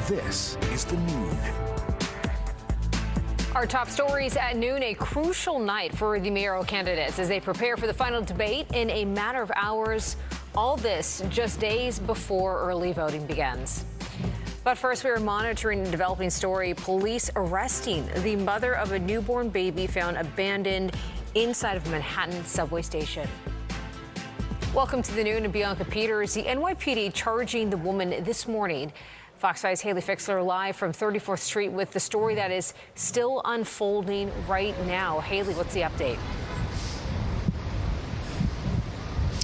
This is The Noon. Our top stories at noon, a crucial night for the mayoral candidates as they prepare for the final debate in a matter of hours. All this just days before early voting begins. But first, we are monitoring a developing story. Police arresting the mother of a newborn baby found abandoned inside of Manhattan subway station. Welcome to The Noon and Bianca Peters. The NYPD charging the woman this morning. Fox 5's Haley Fixler live from 34th Street with the story that is still unfolding right now. Haley, what's the update?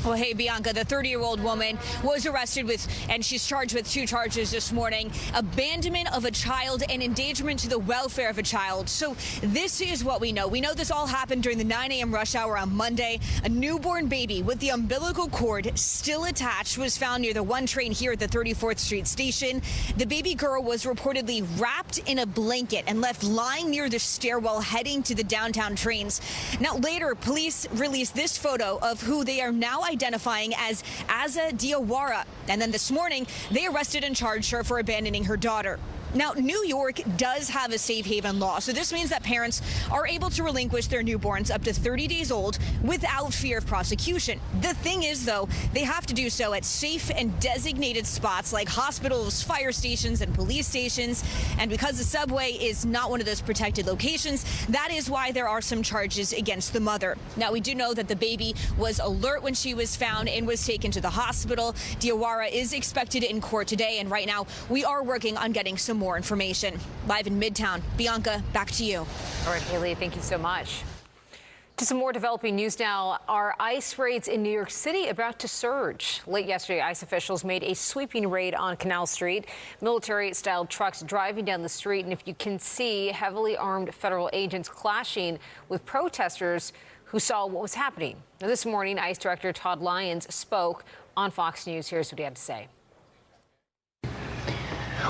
Well, hey, Bianca, the 30-year-old woman was arrested and she's charged with 2 charges this morning: abandonment of a child and endangerment to the welfare of a child. So this is what we know. We know this all happened during the 9 a.m. rush hour on Monday. A newborn baby with the umbilical cord still attached was found near the 1 train here at the 34th Street station. The baby girl was reportedly wrapped in a blanket and left lying near the stairwell heading to the downtown trains. Now, later, police released this photo of who they are now identifying as Aza Diawara. And then this morning, they arrested and charged her for abandoning her daughter. Now, New York does have a safe haven law, so this means that parents are able to relinquish their newborns up to 30 days old without fear of prosecution. The thing is, though, they have to do so at safe and designated spots like hospitals, fire stations, and police stations. And because the subway is not one of those protected locations, that is why there are some charges against the mother. Now, we do know that the baby was alert when she was found and was taken to the hospital. Diawara is expected in court today, and right now we are working on getting some more information. Live in Midtown, Bianca, back to you. All right, Haley, thank you so much. To some more developing news now. Are ICE raids in New York City about to surge? Late yesterday, ICE officials made a sweeping raid on Canal Street. Military-style trucks driving down the street, and if you can see, heavily armed federal agents clashing with protesters who saw what was happening. Now, this morning, ICE Director Todd Lyons spoke on Fox News. Here's what he had to say.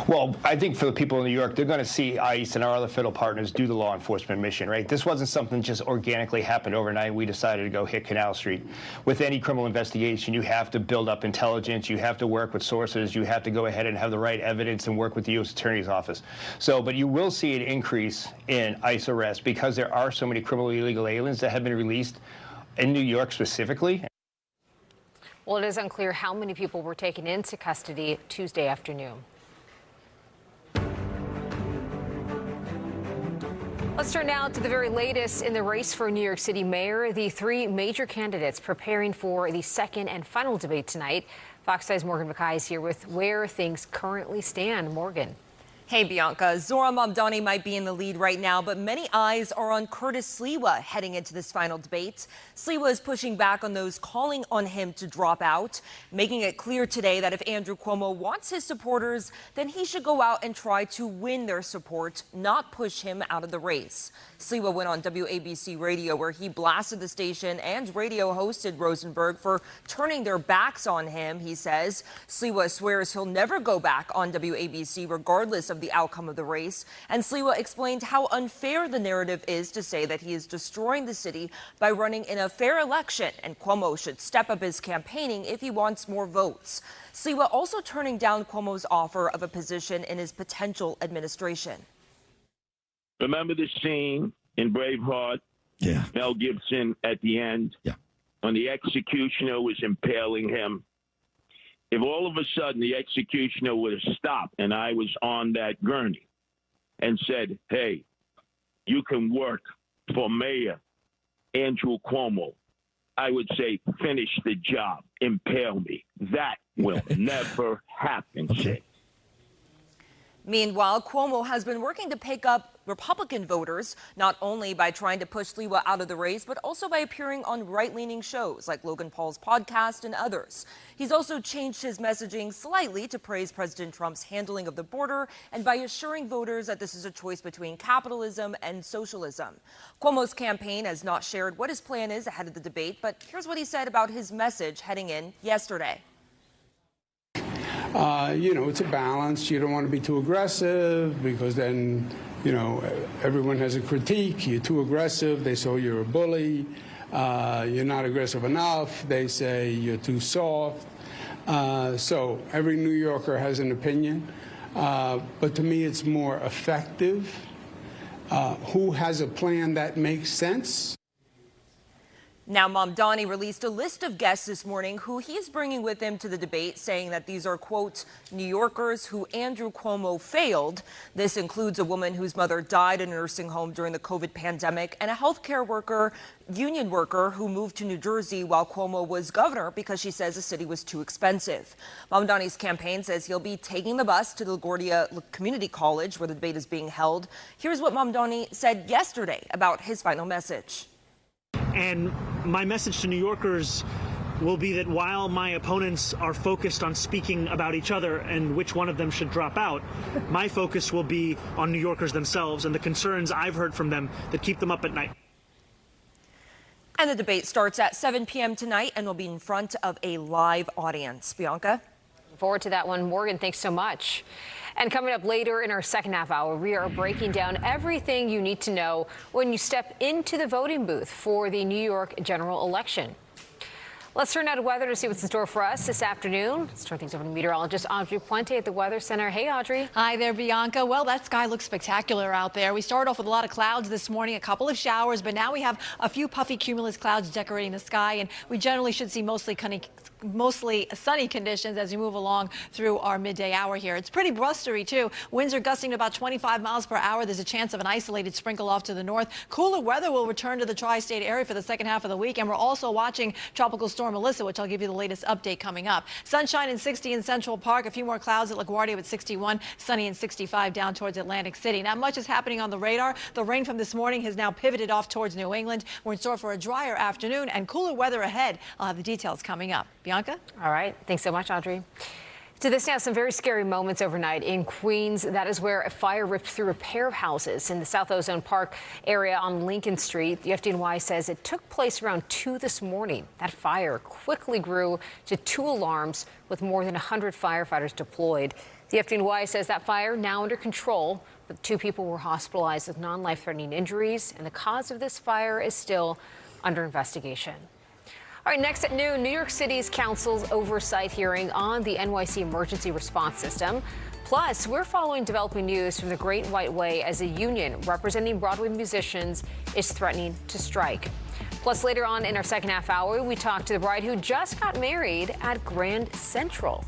Well, I think for the people in New York, they're going to see ICE and our other federal partners do the law enforcement mission, right? This wasn't something just organically happened overnight. We decided to go hit Canal Street. With any criminal investigation, you have to build up intelligence. You have to work with sources. You have to go ahead and have the right evidence and work with the U.S. Attorney's Office. But you will see an increase in ICE arrests because there are so many criminally illegal aliens that have been released in New York specifically. Well, it is unclear how many people were taken into custody Tuesday afternoon. Let's turn now to the very latest in the race for New York City mayor. The 3 major candidates preparing for the second and final debate tonight. Fox 5's Morgan McKay is here with where things currently stand. Morgan. Hey, Bianca. Zohran Mamdani might be in the lead right now, but many eyes are on Curtis Sliwa heading into this final debate. Sliwa is pushing back on those calling on him to drop out, making it clear today that if Andrew Cuomo wants his supporters, then he should go out and try to win their support, not push him out of the race. Sliwa went on WABC radio where he blasted the station and radio hosted Rosenberg for turning their backs on him, he says. Sliwa swears he'll never go back on WABC regardless of the outcome of the race. And Sliwa explained how unfair the narrative is to say that he is destroying the city by running in a fair election, and Cuomo should step up his campaigning if he wants more votes. Sliwa also turning down Cuomo's offer of a position in his potential administration. Remember the scene in Braveheart? Yeah. Mel Gibson at the end? Yeah. When the executioner was impaling him. If all of a sudden the executioner would have stopped and I was on that gurney and said, hey, you can work for Mayor Andrew Cuomo, I would say, finish the job, impale me. That will never happen, Sid. Meanwhile, Cuomo has been working to pick up Republican voters, not only by trying to push Sliwa out of the race, but also by appearing on right-leaning shows like Logan Paul's podcast and others. He's also changed his messaging slightly to praise President Trump's handling of the border and by assuring voters that this is a choice between capitalism and socialism. Cuomo's campaign has not shared what his plan is ahead of the debate, but here's what he said about his message heading in yesterday. It's a balance. You don't want to be too aggressive because then, everyone has a critique. You're too aggressive. They say you're a bully. You're not aggressive enough. They say you're too soft. So every New Yorker has an opinion. But to me, it's more effective. Who has a plan that makes sense? Now, Mamdani released a list of guests this morning who he is bringing with him to the debate, saying that these are, quote, New Yorkers who Andrew Cuomo failed. This includes a woman whose mother died in a nursing home during the COVID pandemic and a healthcare worker, union worker who moved to New Jersey while Cuomo was governor because she says the city was too expensive. Mamdani's campaign says he'll be taking the bus to the LaGuardia Community College where the debate is being held. Here's what Mamdani said yesterday about his final message. And my message to New Yorkers will be that while my opponents are focused on speaking about each other and which one of them should drop out, my focus will be on New Yorkers themselves and the concerns I've heard from them that keep them up at night. And the debate starts at 7 p.m. tonight and will be in front of a live audience. Bianca? Forward to that one. Morgan, thanks so much. And coming up later in our second half hour, we are breaking down everything you need to know when you step into the voting booth for the New York general election. Let's turn now to weather to see what's in store for us this afternoon. Let's turn things over to meteorologist Audrey Puente at the Weather Center. Hey, Audrey. Hi there, Bianca. Well, that sky looks spectacular out there. We started off with a lot of clouds this morning, a couple of showers, but now we have a few puffy cumulus clouds decorating the sky, and we generally should see mostly sunny conditions as we move along through our midday hour here. It's pretty blustery, too. Winds are gusting to about 25 miles per hour. There's a chance of an isolated sprinkle off to the north. Cooler weather will return to the tri-state area for the second half of the week, and we're also watching Tropical Storm Melissa, which I'll give you the latest update coming up. Sunshine and 60 in Central Park. A few more clouds at LaGuardia with 61, sunny and 65 down towards Atlantic City. Not much is happening on the radar. The rain from this morning has now pivoted off towards New England. We're in store for a drier afternoon and cooler weather ahead. I'll have the details coming up. Bianca? All right. Thanks so much, Audrey. To this now, some very scary moments overnight in Queens. That is where a fire ripped through a pair of houses in the South Ozone Park area on Lincoln Street. The FDNY says it took place around 2 this morning. That fire quickly grew to 2 alarms with more than 100 firefighters deployed. The FDNY says that fire now under control, but 2 people were hospitalized with non-life-threatening injuries, and the cause of this fire is still under investigation. All right, next at noon, New York City's council's oversight hearing on the NYC emergency response system. Plus, we're following developing news from the Great White Way as a union representing Broadway musicians is threatening to strike. Plus, later on in our second half hour, we talk to the bride who just got married at Grand Central.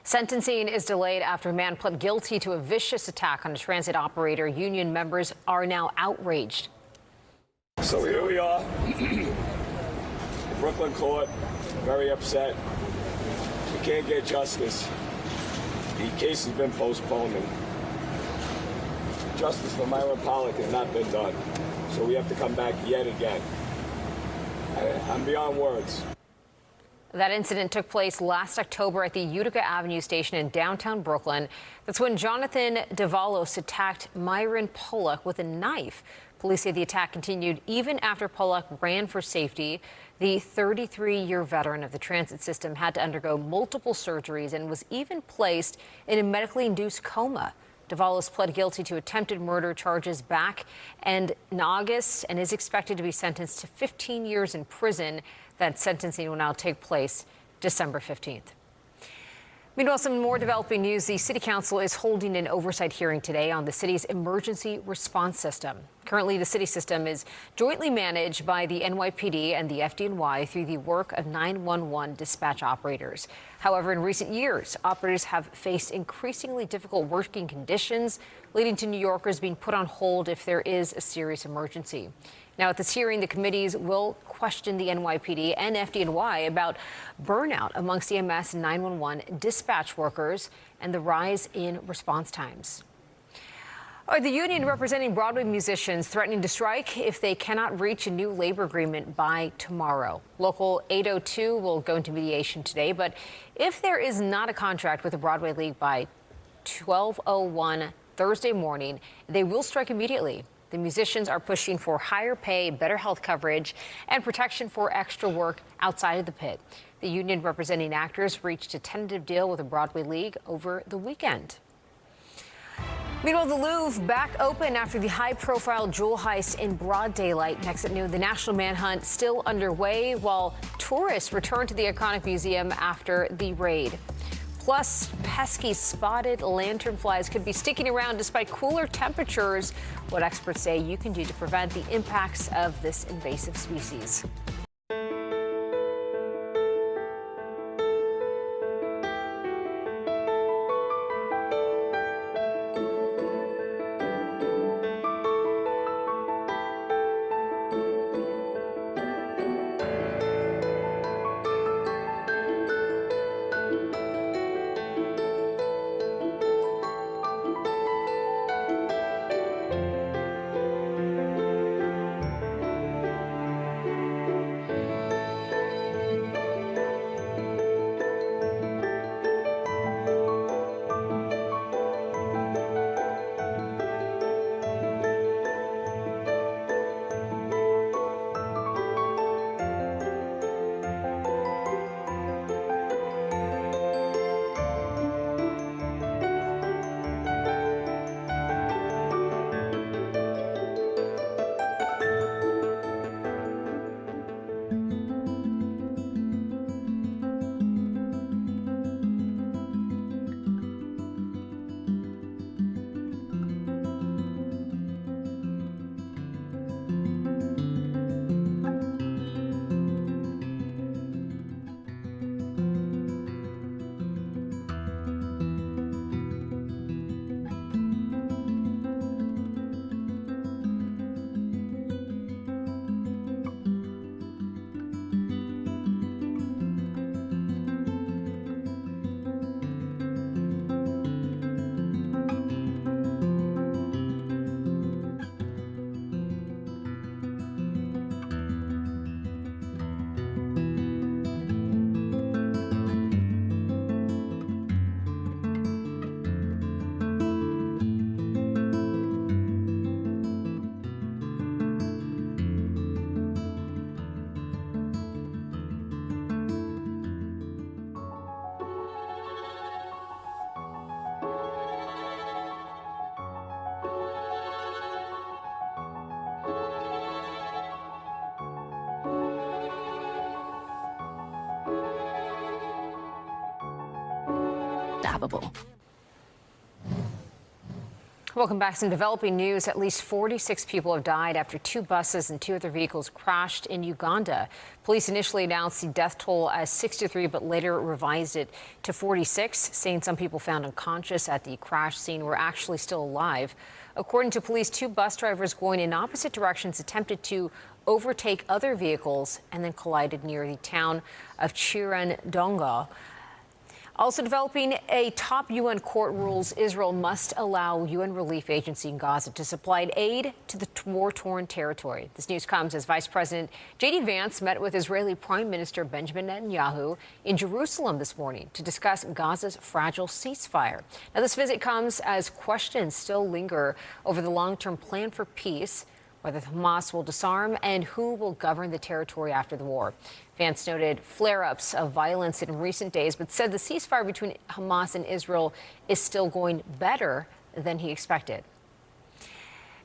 Sentencing is delayed after a man pled guilty to a vicious attack on a transit operator. Union members are now outraged. So here we are, Brooklyn court, very upset. We can't get justice. The case has been postponed, and justice for Myron Pollock has not been done. So we have to come back yet again. I'm beyond words. That incident took place last October at the Utica Avenue station in downtown Brooklyn. That's when Jonathan Davalos attacked Myron Pollock with a knife. Police say the attack continued even after Pollock ran for safety. The 33-year veteran of the transit system had to undergo multiple surgeries and was even placed in a medically induced coma. Davalos pled guilty to attempted murder charges back in August and is expected to be sentenced to 15 years in prison. That sentencing will now take place December 15th. Meanwhile, some more developing news. The City Council is holding an oversight hearing today on the city's emergency response system. Currently, the city system is jointly managed by the NYPD and the FDNY through the work of 911 dispatch operators. However, in recent years, operators have faced increasingly difficult working conditions, leading to New Yorkers being put on hold if there is a serious emergency. Now, at this hearing, the committees will question the NYPD and FDNY about burnout amongst EMS and 911 dispatch workers and the rise in response times. The union representing Broadway musicians threatening to strike if they cannot reach a new labor agreement by tomorrow. Local 802 will go into mediation today, but if there is not a contract with the Broadway League by 12:01 Thursday morning, they will strike immediately. The musicians are pushing for higher pay, better health coverage, and protection for extra work outside of the pit. The union representing actors reached a tentative deal with the Broadway League over the weekend. Meanwhile, the Louvre back open after the high-profile jewel heist in broad daylight. Next at noon, the national manhunt still underway while tourists return to the iconic museum after the raid. Plus, pesky spotted lanternflies could be sticking around despite cooler temperatures. What experts say you can do to prevent the impacts of this invasive species. Welcome back. Some developing news. At least 46 people have died after 2 buses and 2 other vehicles crashed in Uganda. Police initially announced the death toll as 63, but later revised it to 46, saying some people found unconscious at the crash scene were actually still alive. According to police, 2 bus drivers going in opposite directions attempted to overtake other vehicles and then collided near the town of Chirandonga. Also developing, a top UN court rules Israel must allow UN relief agency in Gaza to supply aid to the war-torn territory. This news comes as Vice President J.D. Vance met with Israeli Prime Minister Benjamin Netanyahu in Jerusalem this morning to discuss Gaza's fragile ceasefire. Now, this visit comes as questions still linger over the long-term plan for peace, whether Hamas will disarm, and who will govern the territory after the war. Vance noted flare-ups of violence in recent days, but said the ceasefire between Hamas and Israel is still going better than he expected.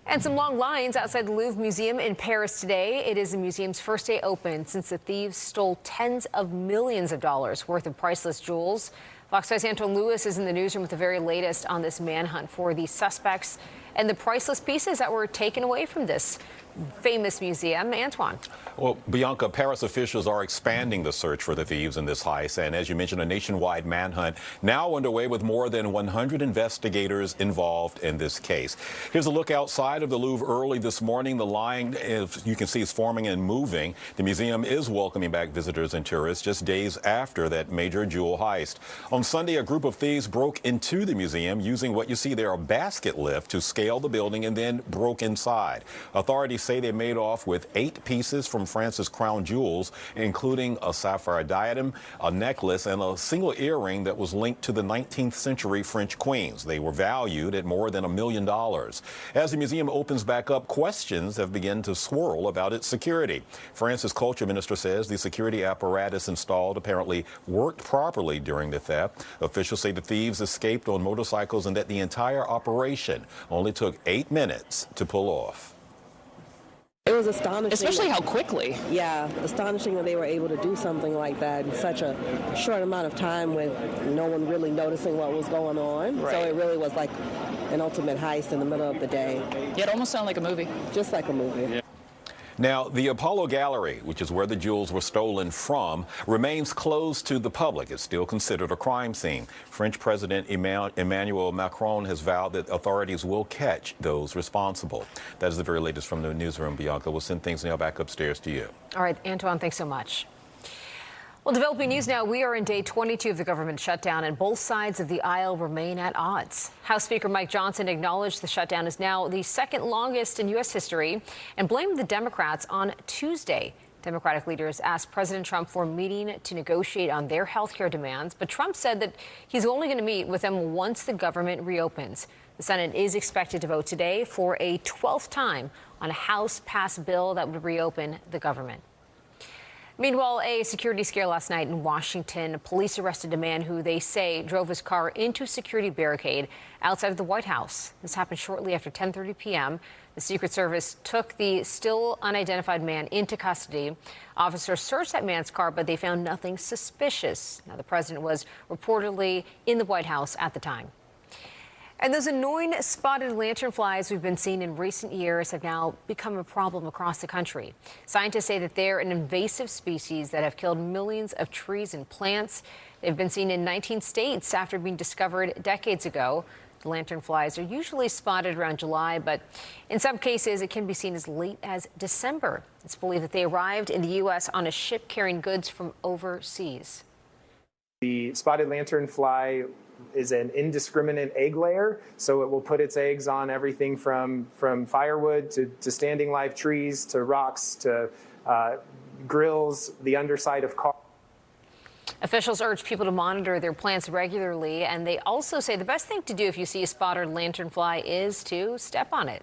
And some long lines outside the Louvre Museum in Paris today. It is the museum's first day open since the thieves stole tens of millions of dollars worth of priceless jewels. Fox 5's Antoine Lewis is in the newsroom with the very latest on this manhunt for the suspects and the priceless pieces that were taken away from this famous museum. Antoine. Well, Bianca, Paris officials are expanding the search for the thieves in this heist. And as you mentioned, a nationwide manhunt now underway with more than 100 investigators involved in this case. Here's a look outside of the Louvre early this morning. The line, as you can see, is forming and moving. The museum is welcoming back visitors and tourists just days after that major jewel heist. On Sunday, a group of thieves broke into the museum using what you see there, a basket lift, to scale the building and then broke inside. Authorities say they made off with 8 pieces from France's crown jewels, including a sapphire diadem, a necklace, and a single earring that was linked to the 19th century French queens. They were valued at more than $1 million. As the museum opens back up, questions have begun to swirl about its security. France's culture minister says the security apparatus installed apparently worked properly during the theft. Officials say the thieves escaped on motorcycles and that the entire operation only took 8 minutes to pull off. It was astonishing. Especially how quickly. Yeah, astonishing that they were able to do something like that in such a short amount of time with no one really noticing what was going on. Right. So it really was like an ultimate heist in the middle of the day. Yeah, it almost sounded like a movie. Just like a movie. Yeah. Now, the Apollo Gallery, which is where the jewels were stolen from, remains closed to the public. It's still considered a crime scene. French President Emmanuel Macron has vowed that authorities will catch those responsible. That is the very latest from the newsroom, Bianca. We'll send things now back upstairs to you. All right, Antoine, thanks so much. Well, developing news now. We are in day 22 of the government shutdown, and both sides of the aisle remain at odds. House Speaker Mike Johnson acknowledged the shutdown is now the second longest in U.S. history and blamed the Democrats on Tuesday. Democratic leaders asked President Trump for a meeting to negotiate on their health care demands, but Trump said that he's only going to meet with them once the government reopens. The Senate is expected to vote today for a 12th time on a House-passed bill that would reopen the government. Meanwhile, a security scare last night in Washington. Police arrested a man who they say drove his car into a security barricade outside of the White House. This happened shortly after 10:30 p.m. The Secret Service took the still unidentified man into custody. Officers searched that man's car, but they found nothing suspicious. Now, the president was reportedly in the White House at the time. And those annoying spotted lanternflies we've been seeing in recent years have now become a problem across the country. Scientists say that they're an invasive species that have killed millions of trees and plants. They've been seen in 19 states after being discovered decades ago. The lanternflies are usually spotted around July, but in some cases it can be seen as late as December. It's believed that they arrived in the U.S. on a ship carrying goods from overseas. The spotted lanternfly is an indiscriminate egg layer, so it will put its eggs on everything from firewood to standing live trees to rocks to grills, the underside of cars. Officials urge people to monitor their plants regularly, and they also say the best thing to do if you see a spotted lanternfly is to step on it.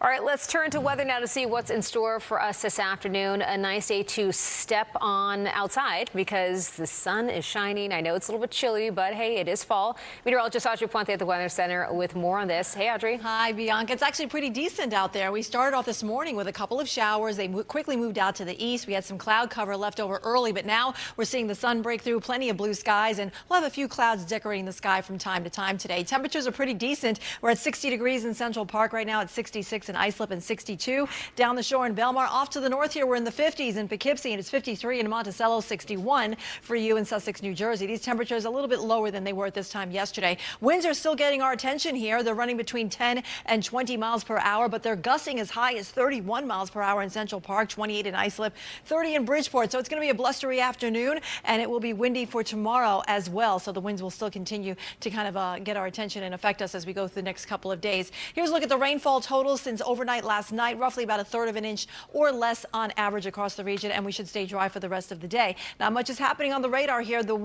All right, let's turn to weather now to see what's in store for us this afternoon. A nice day to step on outside because the sun is shining. I know it's a little bit chilly, but hey, it is fall. Meteorologist Audrey Puente at the Weather Center with more on this. Hey, Audrey. Hi, Bianca. It's actually pretty decent out there. We started off this morning with a couple of showers. They quickly moved out to the east. We had some cloud cover left over early, but now we're seeing the sun break through, plenty of blue skies, and we'll have a few clouds decorating the sky from time to time today. Temperatures are pretty decent. We're at 60 degrees in Central Park right now, at 66 in Islip and 62 down the shore in Belmar. Off to the north here, we're in the 50s in Poughkeepsie, and it's 53 in Monticello, 61 for you in Sussex, New Jersey. These temperatures a little bit lower than they were at this time yesterday. Winds are still getting our attention here. They're running between 10 and 20 miles per hour, but they're gusting as high as 31 miles per hour in Central Park, 28 in Islip, 30 in Bridgeport. So it's going to be a blustery afternoon, and it will be windy for tomorrow as well. So the winds will still continue to kind of get our attention and affect us as we go through the next couple of days. Here's a look at the rainfall totals since overnight last night, roughly about 1/3 of an inch or less on average across the region, and we should stay dry for the rest of the day. Not much is happening on the radar here. The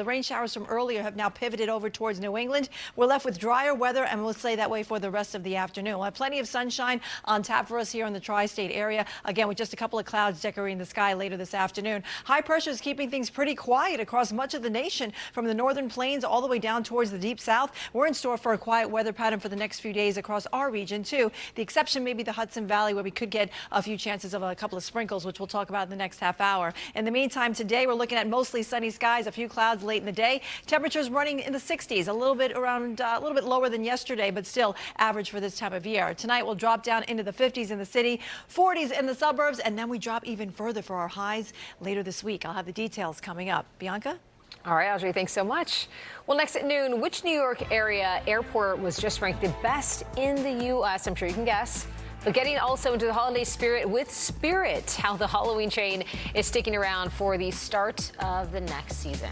rain showers from earlier have now pivoted over towards New England. We're left with drier weather, and we'll stay that way for the rest of the afternoon. We'll have plenty of sunshine on tap for us here in the tri-state area. Again, with just a couple of clouds decorating the sky later this afternoon. High pressure is keeping things pretty quiet across much of the nation, from the northern plains all the way down towards the deep south. We're in store for a quiet weather pattern for the next few days across our region too. The exception may be the Hudson Valley, where we could get a few chances of a couple of sprinkles, which we'll talk about in the next half hour. In the meantime, today we're looking at mostly sunny skies, a few clouds late in the day. Temperatures running in the 60s, a little bit lower than yesterday, but still average for this time of year. Tonight we'll drop down into the 50s in the city, 40s in the suburbs, and then we drop even further for our highs later this week. I'll have the details coming up. Bianca? All right, Audrey, thanks so much. Well, next at noon, which New York area airport was just ranked the best in the U.S.? I'm sure you can guess. But getting also into the holiday spirit with Spirit, how the Halloween train is sticking around for the start of the next season.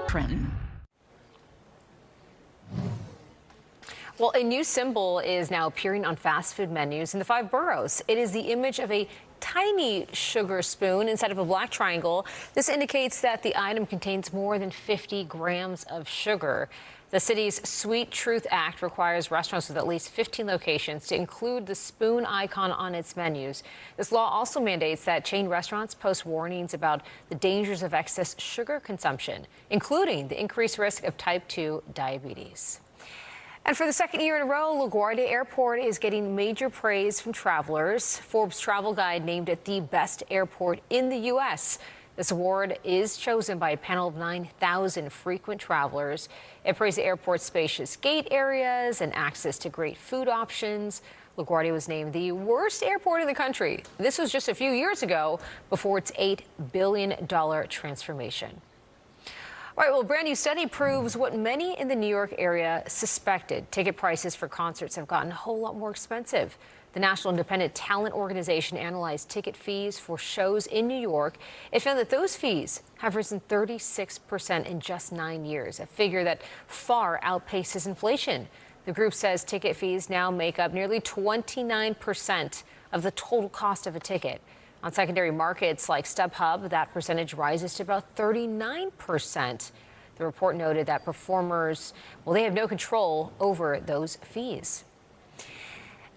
Trenton. Well, a new symbol is now appearing on fast food menus in the 5 boroughs. It is the image of a tiny sugar spoon inside of a black triangle. This indicates that the item contains more than 50 grams of sugar. The city's Sweet Truth Act requires restaurants with at least 15 locations to include the spoon icon on its menus. This law also mandates that chain restaurants post warnings about the dangers of excess sugar consumption, including the increased risk of type 2 diabetes. And for the second year in a row, LaGuardia Airport is getting major praise from travelers. Forbes Travel Guide named it the best airport in the U.S. This award is chosen by a panel of 9,000 frequent travelers. It praised the airport's spacious gate areas and access to great food options. LaGuardia was named the worst airport in the country. This was just a few years ago, before its $8 billion transformation. All right, well, a brand new study proves what many in the New York area suspected. Ticket prices for concerts have gotten a whole lot more expensive. The National Independent Talent Organization analyzed ticket fees for shows in New York. It found that those fees have risen 36% in just 9 years, a figure that far outpaces inflation. The group says ticket fees now make up nearly 29% of the total cost of a ticket. On secondary markets like StubHub, that percentage rises to about 39%. The report noted that performers, well, they have no control over those fees.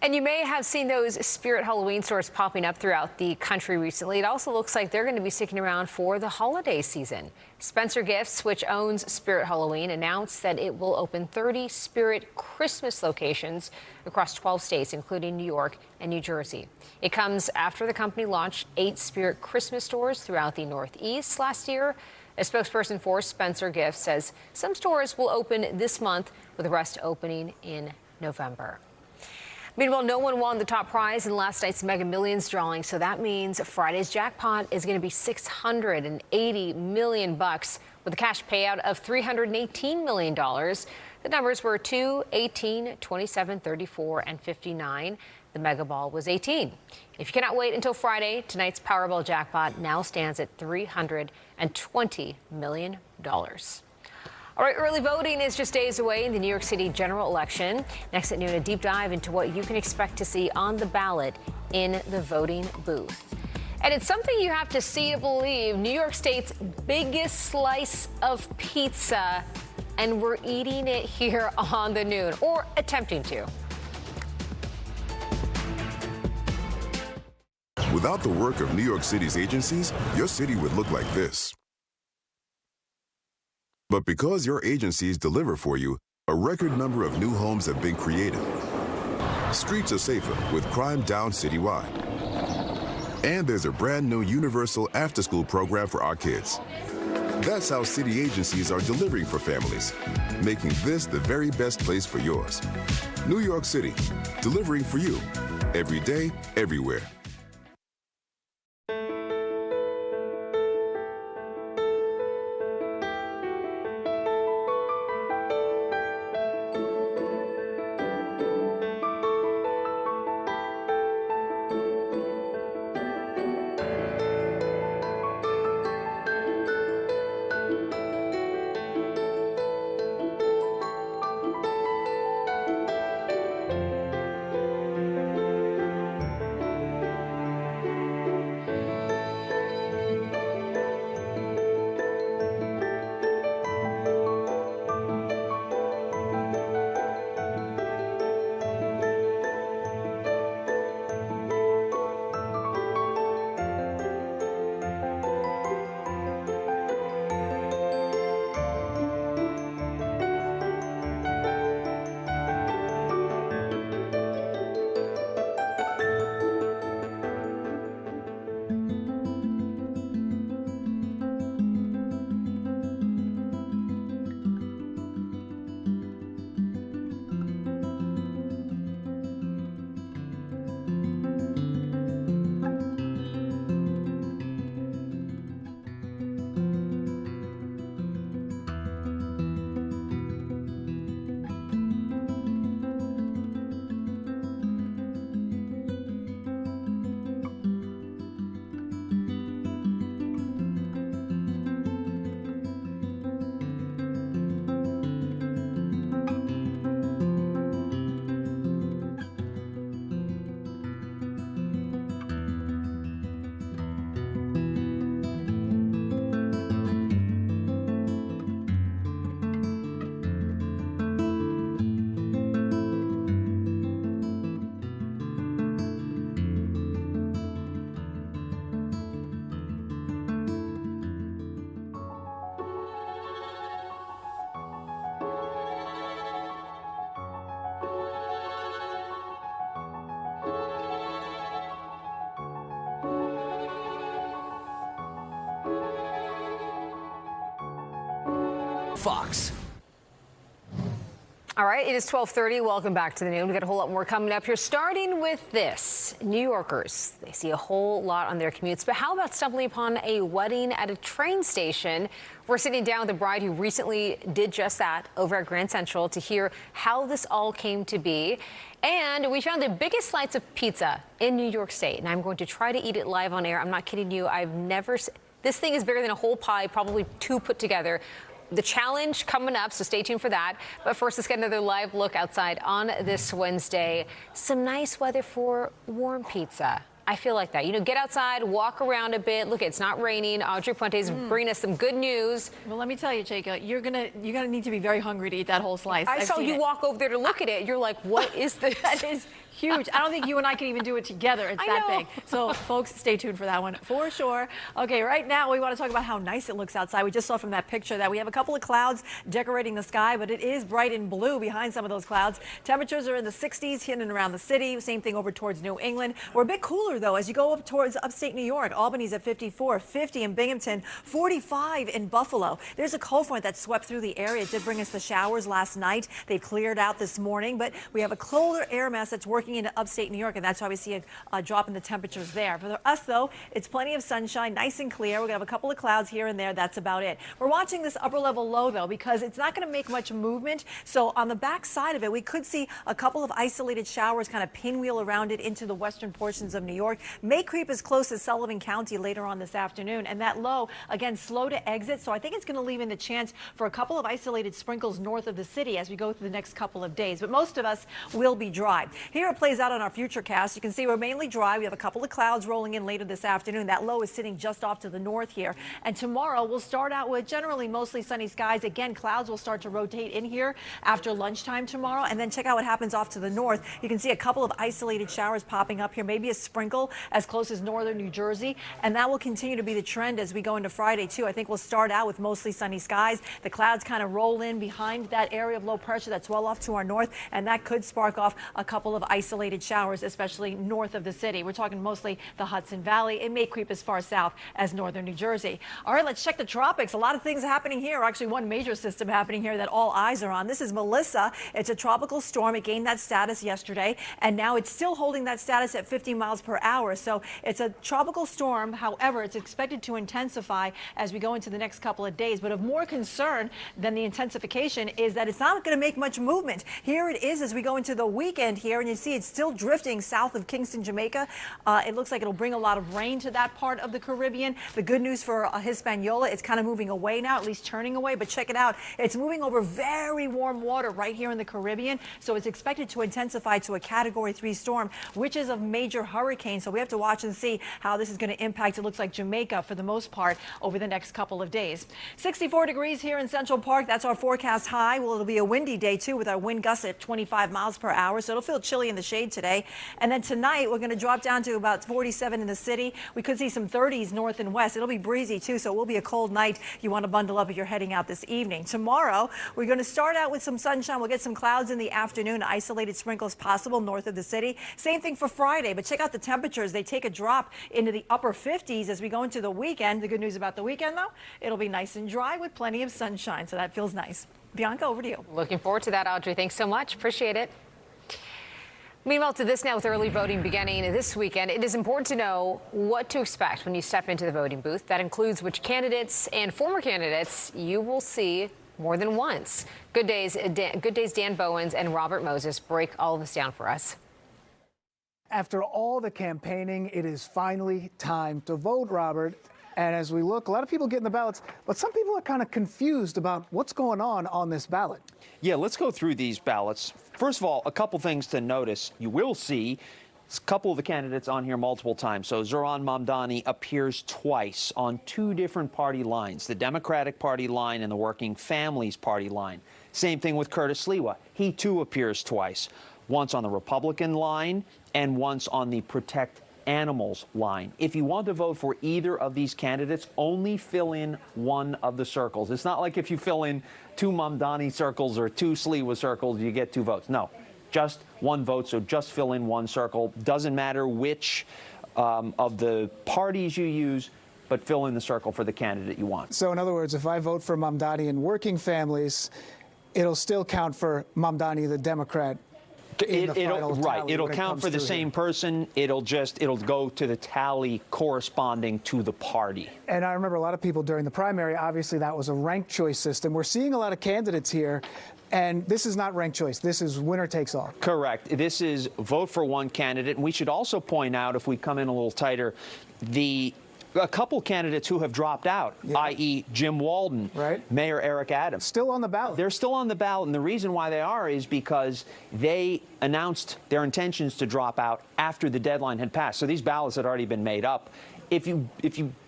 And you may have seen those Spirit Halloween stores popping up throughout the country recently. It also looks like they're going to be sticking around for the holiday season. Spencer Gifts, which owns Spirit Halloween, announced that it will open 30 Spirit Christmas locations across 12 states, including New York and New Jersey. It comes after the company launched 8 Spirit Christmas stores throughout the Northeast last year. A spokesperson for Spencer Gifts says some stores will open this month, with the rest opening in November. Meanwhile, no one won the top prize in last night's Mega Millions drawing, so that means Friday's jackpot is going to be $680 million, with a cash payout of $318 million. The numbers were 2, 18, 27, 34, and 59. The Mega Ball was 18. If you cannot wait until Friday, tonight's Powerball jackpot now stands at $320 million. All right, early voting is just days away in the New York City general election. Next at noon, a deep dive into what you can expect to see on the ballot in the voting booth. And it's something you have to see to believe. New York State's biggest slice of pizza, and we're eating it here on the Noon, or attempting to. Without the work of New York City's agencies, your city would look like this. But because your agencies deliver for you, a record number of new homes have been created. Streets are safer with crime down citywide. And there's a brand new universal after-school program for our kids. That's how city agencies are delivering for families, making this the very best place for yours. New York City, delivering for you, every day, everywhere. Fox. All right, it is 12:30. Welcome back to the noon. We've got a whole lot more coming up here, starting with this. New Yorkers, they see a whole lot on their commutes, but how about stumbling upon a wedding at a train station? We're sitting down with a bride who recently did just that over at Grand Central to hear how this all came to be. And we found the biggest slice of pizza in New York State, and I'm going to try to eat it live on air. I'm not kidding you. This thing is bigger than a whole pie, probably two put together. The challenge coming up, so stay tuned for that. But first, let's get another live look outside on this Wednesday. Some nice weather for warm pizza. I feel like that. You know, get outside, walk around a bit. Look, it's not raining. Audrey Puente's bringing us some good news. Well, let me tell you, Jacob, you're gonna need to be very hungry to eat that whole slice. I saw you walk over there to look at it. You're like, what is this? That is huge. I don't think you and I can even do it together. It's that big. So, folks, stay tuned for that one for sure. Okay, right now we want to talk about how nice it looks outside. We just saw from that picture that we have a couple of clouds decorating the sky, but it is bright and blue behind some of those clouds. Temperatures are in the 60s in and around the city. Same thing over towards New England. We're a bit cooler, though, as you go up towards upstate New York. Albany's at 54, 50 in Binghamton, 45 in Buffalo. There's a cold front that swept through the area. It did bring us the showers last night. They've cleared out this morning, but we have a colder air mass that's working into upstate New York, and that's why we see a drop in the temperatures there. For us, though, it's plenty of sunshine, nice and clear. We're going to have a couple of clouds here and there. That's about it. We're watching this upper level low, though, because it's not going to make much movement. So on the back side of it, we could see a couple of isolated showers kind of pinwheel around it into the western portions of New York. May creep as close as Sullivan County later on this afternoon. And that low, again, slow to exit. So I think it's going to leave in the chance for a couple of isolated sprinkles north of the city as we go through the next couple of days. But most of us will be dry. Here it plays out on our futurecast. You can see we're mainly dry. We have a couple of clouds rolling in later this afternoon. That low is sitting just off to the north here. And tomorrow we'll start out with generally mostly sunny skies. Again, clouds will start to rotate in here after lunchtime tomorrow. And then check out what happens off to the north. You can see a couple of isolated showers popping up here, maybe a sprinkle as close as northern New Jersey. And that will continue to be the trend as we go into Friday, too. I think we'll start out with mostly sunny skies. The clouds kind of roll in behind that area of low pressure that's well off to our north. And that could spark off a couple of isolated showers, especially north of the city. We're talking mostly the Hudson Valley. It may creep as far south as northern New Jersey. All right, let's check the tropics. A lot of things happening here. Actually, one major system happening here that all eyes are on. This is Melissa. It's a tropical storm. It gained that status yesterday, and now it's still holding that status at 50 miles per hour. So it's a tropical storm. However, it's expected to intensify as we go into the next couple of days. But of more concern than the intensification is that it's not going to make much movement. Here it is as we go into the weekend here, and you see it's still drifting south of Kingston, Jamaica. It looks like it'll bring a lot of rain to that part of the Caribbean. The good news for Hispaniola, it's kind of moving away now, at least turning away. But check it out. It's moving over very warm water right here in the Caribbean. So it's expected to intensify to a Category 3 storm, which is a major hurricane. So we have to watch and see how this is going to impact, it looks like, Jamaica for the most part over the next couple of days. 64 degrees here in Central Park. That's our forecast high. Well, it'll be a windy day, too, with our wind gusts at 25 miles per hour. So it'll feel chilly in the shade today. And then tonight, we're going to drop down to about 47 in the city. We could see some 30s north and west. It'll be breezy, too, so it will be a cold night. You want to bundle up if you're heading out this evening. Tomorrow, we're going to start out with some sunshine. We'll get some clouds in the afternoon, isolated sprinkles possible north of the city. Same thing for Friday, but check out the temperatures. They take a drop into the upper 50s as we go into the weekend. The good news about the weekend, though, it'll be nice and dry with plenty of sunshine, so that feels nice. Bianca, over to you. Looking forward to that, Audrey. Thanks so much. Appreciate it. Meanwhile, to this now, with early voting beginning this weekend, it is important to know what to expect when you step into the voting booth. That includes which candidates and former candidates you will see more than once. Good Day's Dan Bowens and Robert Moses break all of this down for us. After all the campaigning, it is finally time to vote, Robert. And as we look, a lot of people getting the ballots, but some people are kind of confused about what's going on this ballot. Yeah, let's go through these ballots. First of all, a couple things to notice. You will see a couple of the candidates on here multiple times. So Zohran Mamdani appears twice on two different party lines, the Democratic Party line and the Working Families Party line. Same thing with Curtis Sliwa. He, too, appears twice, once on the Republican line and once on the Protect Animals line. If you want to vote for either of these candidates, only fill in one of the circles. It's not like if you fill in two Mamdani circles or two Sliwa circles, you get two votes. No, just one vote, so just fill in one circle. Doesn't matter which of the parties you use, but fill in the circle for the candidate you want. So in other words, if I vote for Mamdani in working families, it'll still count for Mamdani, the Democrat. It'll count for the same person. It'll go to the tally corresponding to the party. And I remember a lot of people during the primary, obviously that was a ranked choice system. We're seeing a lot of candidates here, and this is not ranked choice. This is winner takes all. Correct. This is vote for one candidate. And we should also point out, if we come in a little tighter, a couple candidates who have dropped out, i.e. Jim Walden, Mayor Eric Adams. Still on the ballot. They're still on the ballot, and the reason why they are is because they announced their intentions to drop out after the deadline had passed. So these ballots had already been made up. If you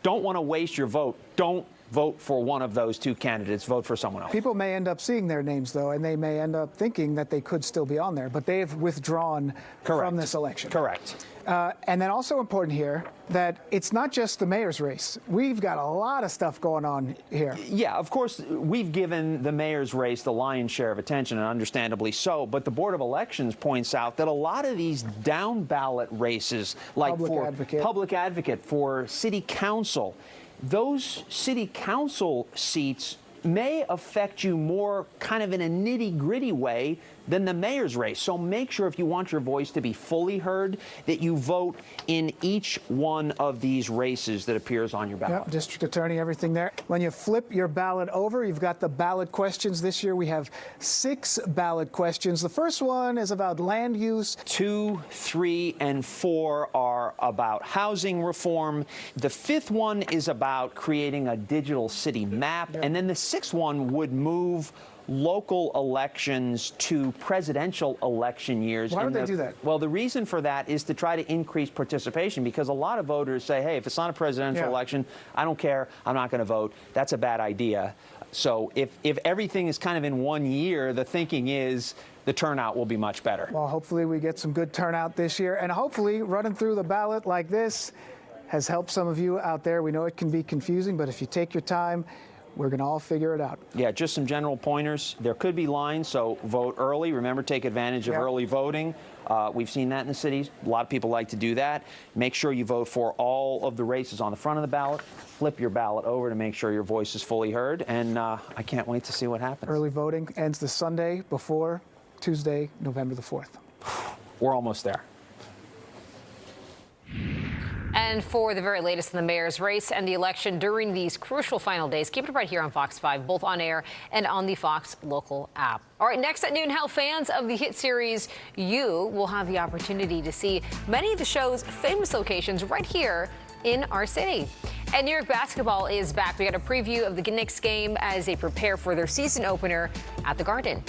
don't want to waste your vote, don't vote for one of those two candidates. Vote for someone else. People may end up seeing their names, though, and they may end up thinking that they could still be on there, but they've withdrawn from this election. Correct. And then also important here that it's not just the mayor's race. We've got a lot of stuff going on here. Yeah, of course, we've given the mayor's race the lion's share of attention, and understandably so, but the Board of Elections points out that a lot of these down-ballot races, like public advocate for city council, those city council seats may affect you more kind of in a nitty-gritty way than the mayor's race. So make sure, if you want your voice to be fully heard, that you vote in each one of these races that appears on your ballot. Yep, district attorney, everything there. When you flip your ballot over, you've got the ballot questions. This year we have 6 ballot questions. The first one is about land use. 2, 3, and 4 are about housing reform. The 5th one is about creating a digital city map. And then the 6th one would move local elections to presidential election years. Why would they do that? Well, the reason for that is to try to increase participation, because a lot of voters say, hey, if it's not a presidential election, I don't care, I'm not going to vote. That's a bad idea. So if everything is kind of in one year, the thinking is the turnout will be much better. Well, hopefully we get some good turnout this year, and hopefully running through the ballot like this has helped some of you out there. We know it can be confusing, but if you take your time, we're going to all figure it out. Yeah, just some general pointers. There could be lines, so vote early. Remember, take advantage of early voting. We've seen that in the cities. A lot of people like to do that. Make sure you vote for all of the races on the front of the ballot. Flip your ballot over to make sure your voice is fully heard. And I can't wait to see what happens. Early voting ends the Sunday before Tuesday, November the 4th. We're almost there. And for the very latest in the mayor's race and the election during these crucial final days, keep it right here on Fox 5, both on air and on the Fox local app. All right, next at noon, how fans of the hit series You will have the opportunity to see many of the show's famous locations right here in our city. And New York basketball is back. We got a preview of the Knicks game as they prepare for their season opener at the Garden.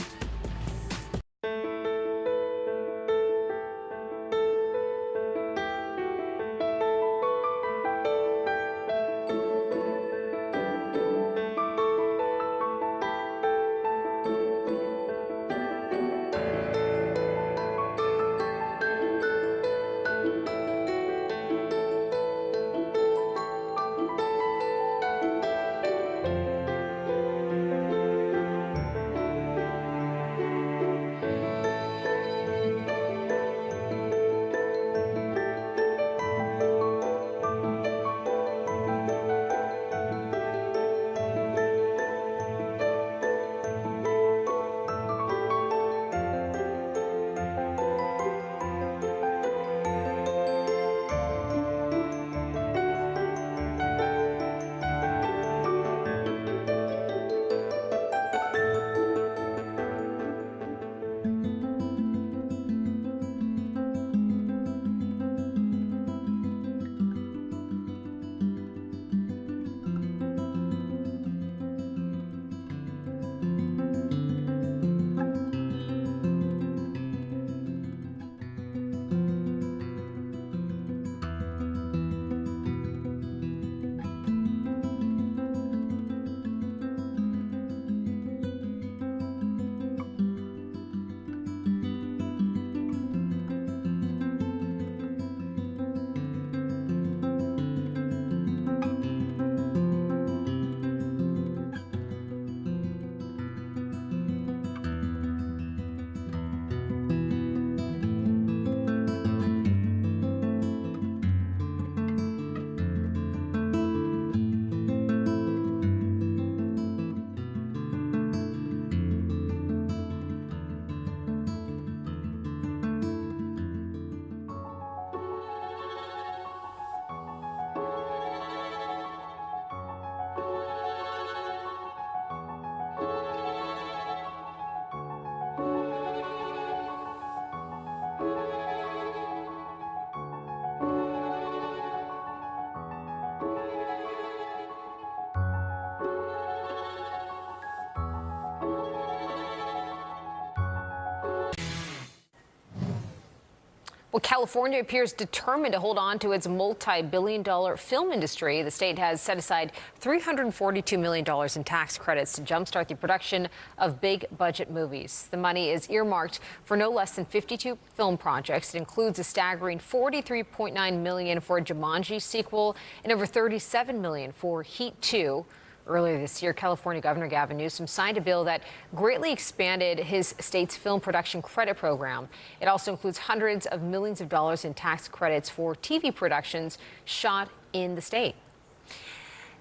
Well, California appears determined to hold on to its multi-billion-dollar film industry. The state has set aside $342 million in tax credits to jumpstart the production of big-budget movies. The money is earmarked for no less than 52 film projects. It includes a staggering $43.9 million for a Jumanji sequel and over $37 million for Heat 2. Earlier this year, California Governor Gavin Newsom signed a bill that greatly expanded his state's film production credit program. It also includes hundreds of millions of dollars in tax credits for TV productions shot in the state.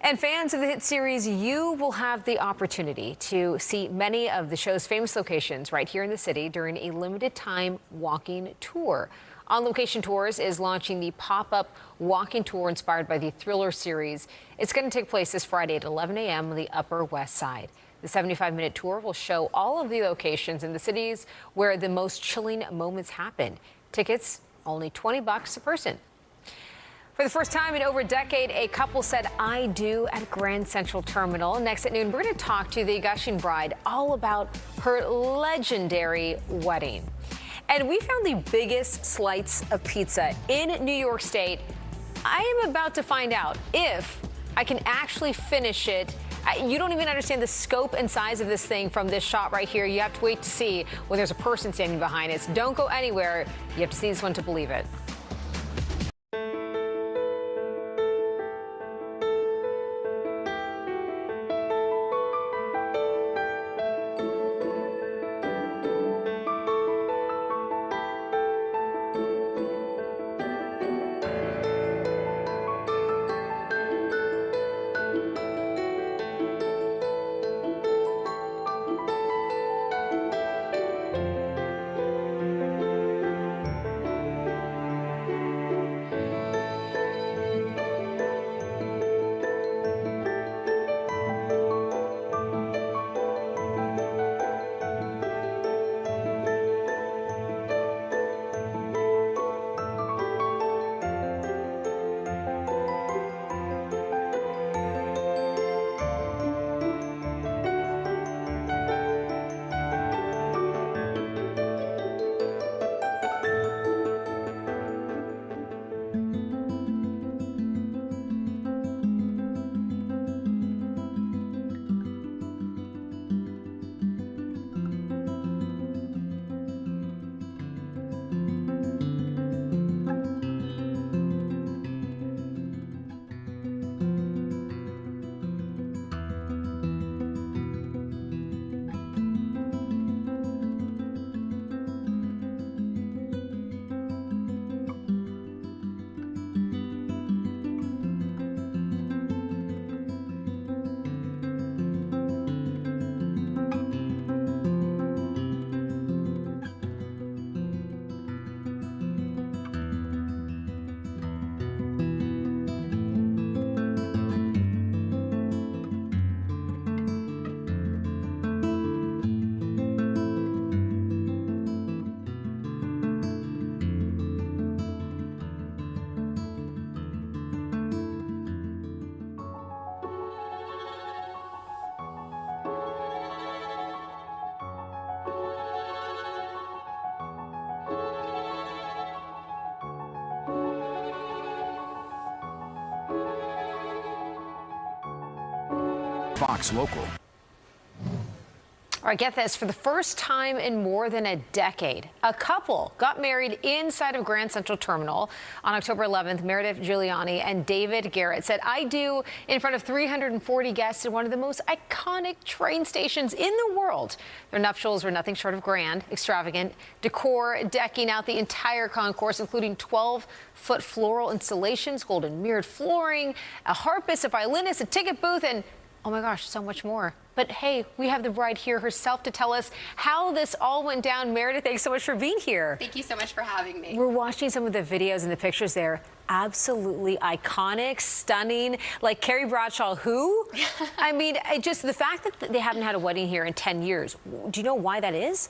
And fans of the hit series, you will have the opportunity to see many of the show's famous locations right here in the city during a limited time walking tour. On Location Tours is launching the pop-up walking tour inspired by the Thriller series. It's going to take place this Friday at 11 a.m. on the Upper West Side. The 75-minute tour will show all of the locations in the cities where the most chilling moments happen. Tickets, only $20 a person. For the first time in over a decade, a couple said "I do" at Grand Central Terminal. Next at noon, we're going to talk to the gushing bride all about her legendary wedding. And we found the biggest slice of pizza in New York State. I am about to find out if I can actually finish it. You don't even understand the scope and size of this thing from this shot right here. You have to wait to see when there's a person standing behind it. So don't go anywhere. You have to see this one to believe it. Fox Local. All right, get this. For the first time in more than a decade, a couple got married inside of Grand Central Terminal. On October 11th, Meredith Giuliani and David Garrett said "I do" in front of 340 guests in one of the most iconic train stations in the world. Their nuptials were nothing short of grand, extravagant, decor decking out the entire concourse, including 12-foot floral installations, golden mirrored flooring, a harpist, a violinist, a ticket booth, and oh my gosh, so much more. But hey, we have the bride here herself to tell us how this all went down. Meredith, thanks so much for being here. Thank you so much for having me. We're watching some of the videos and the pictures there. Absolutely iconic, stunning, like Carrie Bradshaw, who? I mean, just the fact that they haven't had a wedding here in 10 years. Do you know why that is?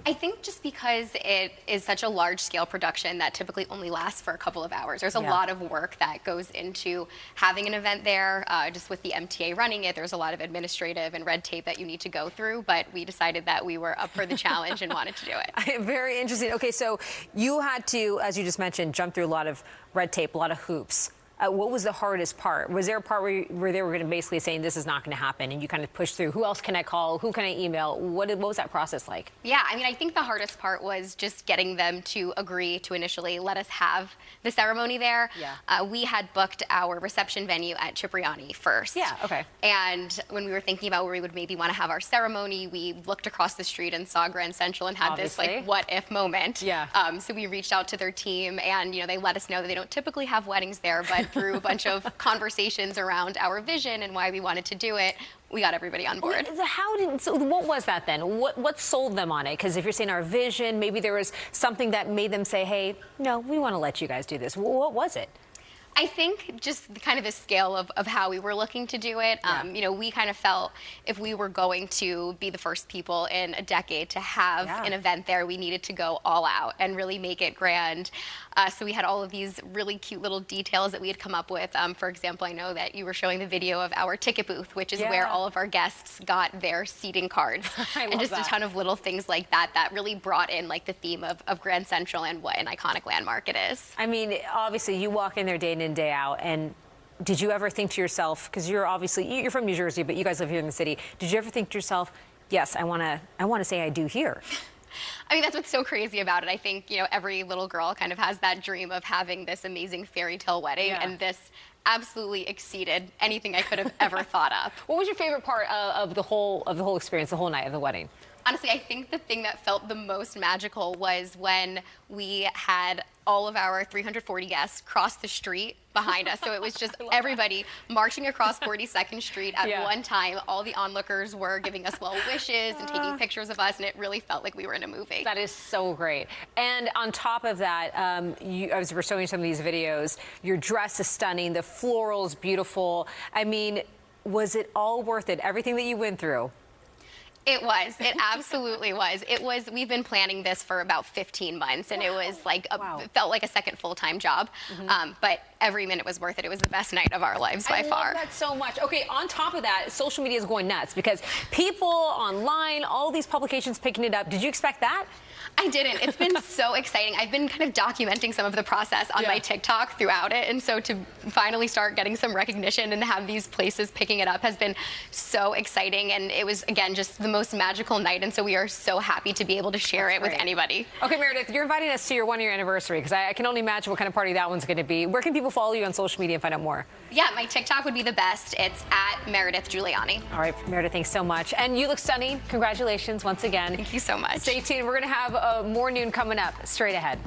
I think just because it is such a large-scale production that typically only lasts for a couple of hours. There's a lot of work that goes into having an event there. Just with the MTA running it, there's a lot of administrative and red tape that you need to go through, but we decided that we were up for the challenge and wanted to do it. Very interesting. Okay, so you had to, as you just mentioned, jump through a lot of red tape, a lot of hoops. What was the hardest part? Was there a part where they were going to basically saying this is not going to happen, and you kind of pushed through? Who else can I call? Who can I email? What was that process like? Yeah, I mean, I think the hardest part was just getting them to agree to initially let us have the ceremony there. Yeah. We had booked our reception venue at Cipriani first. Yeah, okay. And when we were thinking about where we would maybe want to have our ceremony, we looked across the street and saw Grand Central and had Obviously. this like what if moment. Yeah. So we reached out to their team, and they let us know that they don't typically have weddings there, but through a bunch of conversations around our vision and why we wanted to do it, we got everybody on board. So what was that then? What sold them on it? Because if you're saying our vision, maybe there was something that made them say, hey, no, we want to let you guys do this. What was it? I think just kind of the scale of how we were looking to do it. We kind of felt if we were going to be the first people in a decade to have an event there, we needed to go all out and really make it grand. So we had all of these really cute little details that we had come up with. For example, I know that you were showing the video of our ticket booth, which is where all of our guests got their seating cards. And just a ton of little things like that that really brought in like the theme of Grand Central and what an iconic landmark it is. I mean, obviously you walk in there day in and day out, and did you ever think to yourself, because you're from New Jersey, but you guys live here in the city, did you ever think to yourself, yes, I want to say I do here? I mean, that's what's so crazy about it. I think, every little girl kind of has that dream of having this amazing fairy tale wedding, and this absolutely exceeded anything I could have ever thought up. What was your favorite part of the whole experience, the whole night of the wedding? Honestly, I think the thing that felt the most magical was when we had all of our 340 guests cross the street behind us. So it was just everybody marching across 42nd Street at one time. All the onlookers were giving us well wishes and taking pictures of us, and it really felt like we were in a movie. That is so great. And on top of that, as we're showing some of these videos, your dress is stunning, the floral's beautiful. I mean, was it all worth it? Everything that you went through? It was. It absolutely was. We've been planning this for about 15 months, and it was like, it felt like a second full-time job. But every minute was worth it. It was the best night of our lives by far. I love that so much. Okay, on top of that, social media is going nuts because people online, all these publications picking it up. Did you expect that? I didn't. It's been so exciting. I've been kind of documenting some of the process on my TikTok throughout it. And so to finally start getting some recognition and have these places picking it up has been so exciting. And it was, again, just the most magical night. And so we are so happy to be able to share it with anybody. Okay, Meredith, you're inviting us to your one-year anniversary because I can only imagine what kind of party that one's going to be. Where can people follow you on social media and find out more? Yeah, my TikTok would be the best. It's at Meredith Giuliani. All right, Meredith, thanks so much. And you look stunning. Congratulations once again. Thank you so much. Stay tuned. We're going to have more noon coming up straight ahead.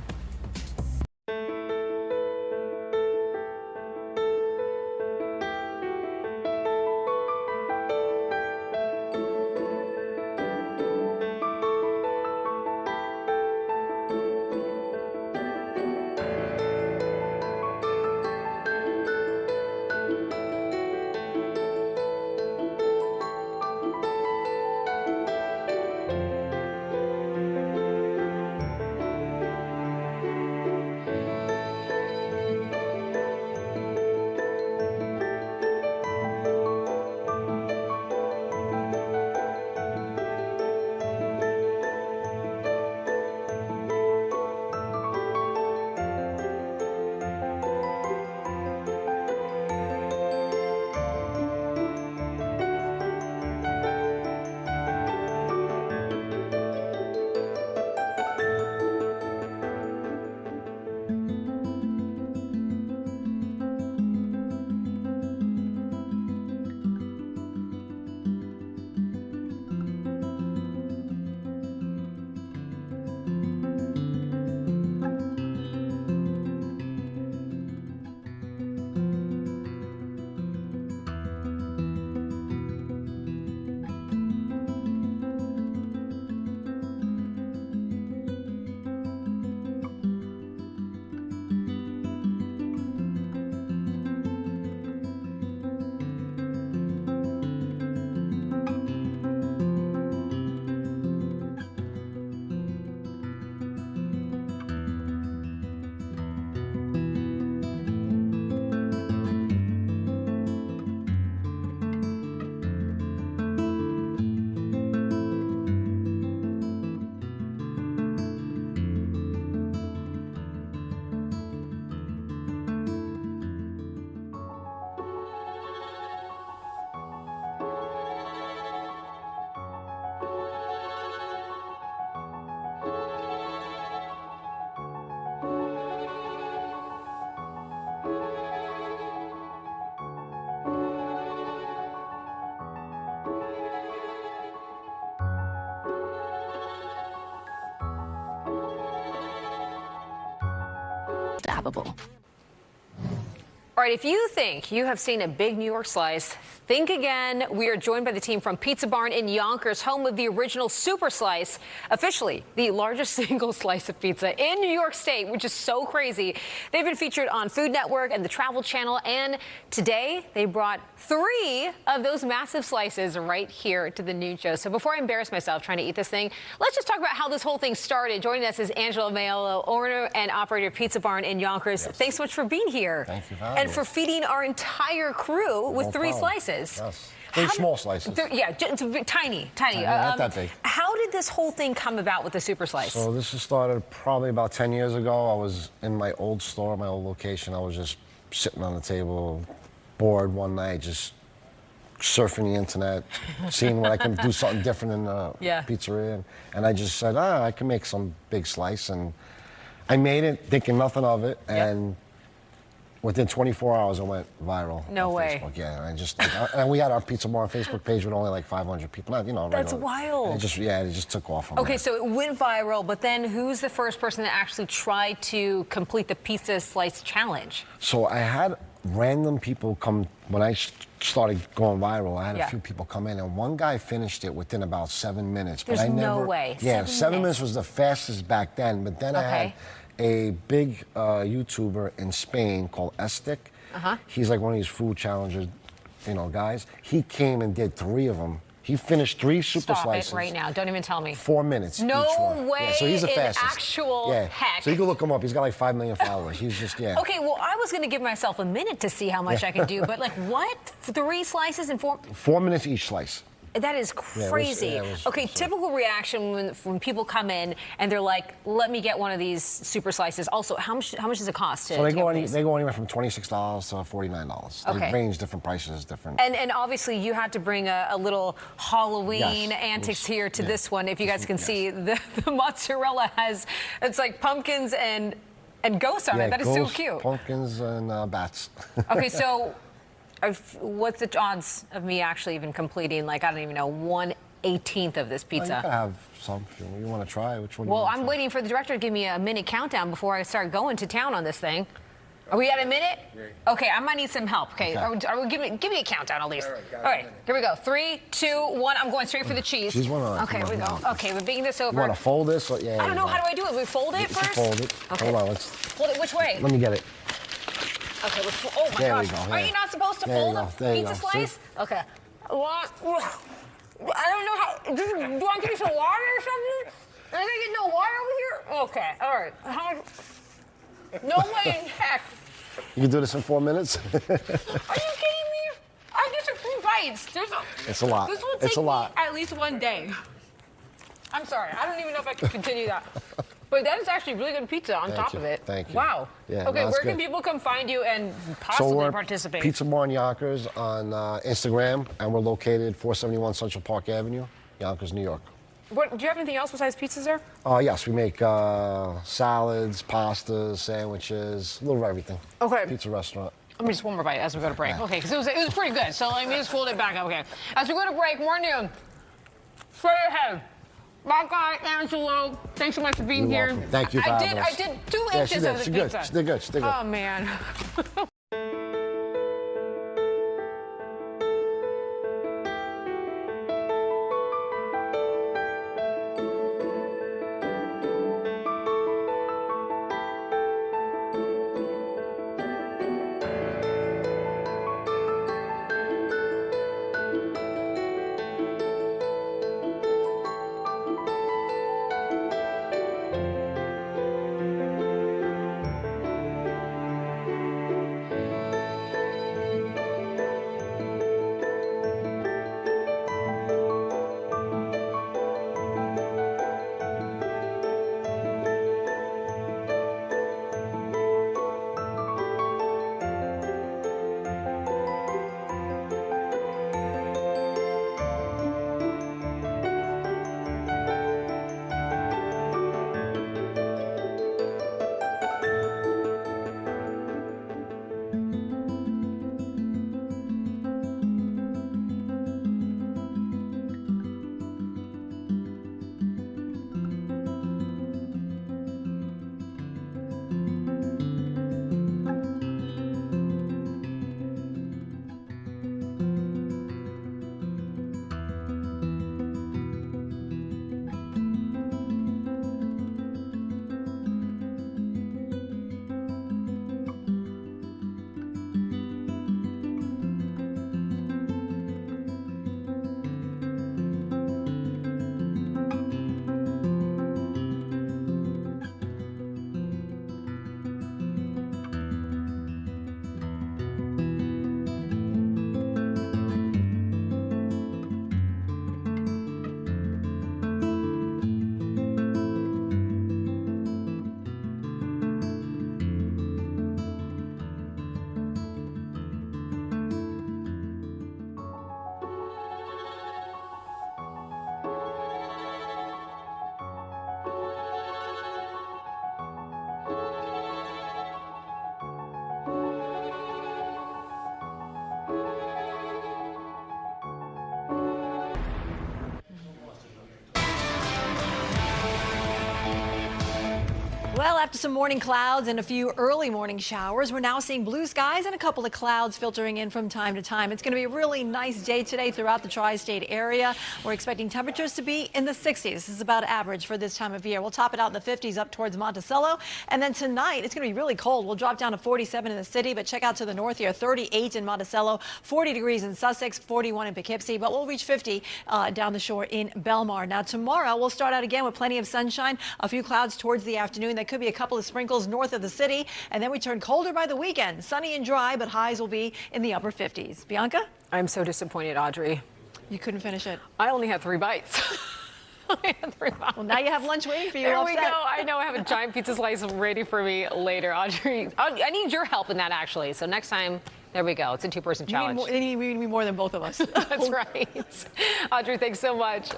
grabbable. All right, if you think you have seen a big New York slice, think again. We are joined by the team from Pizza Barn in Yonkers, home of the original Super Slice, officially the largest single slice of pizza in New York State, which is so crazy. They've been featured on Food Network and the Travel Channel, and today they brought 3 of those massive slices right here to the noon show. So before I embarrass myself trying to eat this thing, let's just talk about how this whole thing started. Joining us is Angela Mayolo, owner and operator of Pizza Barn in Yonkers. Yes. Thanks so much for being here. Thank you for having me. And for feeding our entire crew with 3 slices. Yes. 3 small slices. Yeah, tiny. Not that big. How did this whole thing come about with the Super Slice? So this started probably about 10 years ago. I was in my old store, my old location. I was just sitting on the table, bored one night, just surfing the internet, seeing what I can do something different in the pizzeria. And I just said, I can make some big slice. And I made it thinking nothing of it. And within 24 hours, I went viral. No on way. Facebook. Yeah, and we had our Pizza Barn Facebook page with only like 500 people. Not, That's regular. wild. It just took off. From Okay, there. so it went viral, but then who's the first person that actually tried to complete the pizza slice challenge? So I had random people come when I started going viral. I had a few people come in, and one guy finished it within about 7 minutes. There's but I never, no way. Yeah, 7 minutes was the fastest back then. But then I had a big YouTuber in Spain called Estic. He's like one of these food challengers, guys. He came and did 3 of them. He finished 3 super slices. Stop it right now. Don't even tell me. 4 minutes. No each one. way. Yeah, so he's the fastest. Actual heck. So you can look him up. He's got like 5 million followers. He's just Okay, well, I was going to give myself a minute to see how much I could do, but like what? 3 slices in 4? 4 minutes each slice. That is crazy. Okay, typical reaction when people come in and they're like, "Let me get one of these super slices." Also, how much does it cost? So they go anywhere from $26 to $49. They range different prices, different. And obviously you had to bring a little Halloween antics here to this one. If you guys can see, the mozzarella it's like pumpkins and ghosts on it. That is so cute. Pumpkins and bats. Okay, so. What's the odds of me actually even completing, like, I don't even know, 1/18 of this pizza? Well, you can have some if you want to try. Which one? Well, I'm waiting for the director to give me a minute countdown before I start going to town on this thing. Are we at a minute? Okay, I might need some help. Okay, give me a countdown at least. All right, here we go. 3, 2, 1. I'm going straight for the cheese. Cheese one. Okay, here we go. Okay, we're beating this over. You want to fold this? I don't know. How do I do it? We fold it first? Fold it. Okay. Hold on. Let's. Fold it which way? Let me get it. Okay, oh my gosh. Are you not supposed to fold a pizza slice? Okay. I don't know how. Do I get some water or something? Am I gonna get no water over here? Okay, all right. No way in heck. You can do this in 4 minutes? Are you kidding me? I just took 3 bites. It's a lot. This will take me at least 1 day. I'm sorry. I don't even know if I can continue that. But that is actually really good pizza on top of it. Thank you. Wow. Yeah, okay, where can people come find you and possibly participate? Pizza Barn Yonkers on Instagram, and we're located 471 Central Park Avenue, Yonkers, New York. Do you have anything else besides pizzas there? Yes, we make salads, pastas, sandwiches, a little of everything. Okay. Pizza restaurant. Let me just one more bite as we go to break. Okay, because it was pretty good. So let me just hold it back. Okay. As we go to break, more noon. Straight ahead. My guy, Angelo, thanks so much for being here. Welcome. Thank you for having us. I did 2 inches of the pizza. She did good. Oh, man. after some morning clouds and a few early morning showers, we're now seeing blue skies and a couple of clouds filtering in from time to time. It's going to be a really nice day today throughout the tri-state area. We're expecting temperatures to be in the 60s. This is about average for this time of year. We'll top it out in the 50s up towards Monticello. And then tonight, it's going to be really cold. We'll drop down to 47 in the city, but check out to the north here, 38 in Monticello, 40 degrees in Sussex, 41 in Poughkeepsie, but we'll reach 50 down the shore in Belmar. Now tomorrow, we'll start out again with plenty of sunshine, a few clouds towards the afternoon. There could be a couple of sprinkles north of the city, and then we turn colder by the weekend. Sunny and dry, but highs will be in the upper 50s. Bianca? I'm so disappointed, Audrey. You couldn't finish it. I only had 3 bites. I had 3 bites. Well, now you have lunch waiting for you. There we go. I know I have a giant pizza slice ready for me later, Audrey. I need your help in that, actually. So next time, there we go. It's a 2-person challenge. We need more than both of us. That's right. Audrey, thanks so much.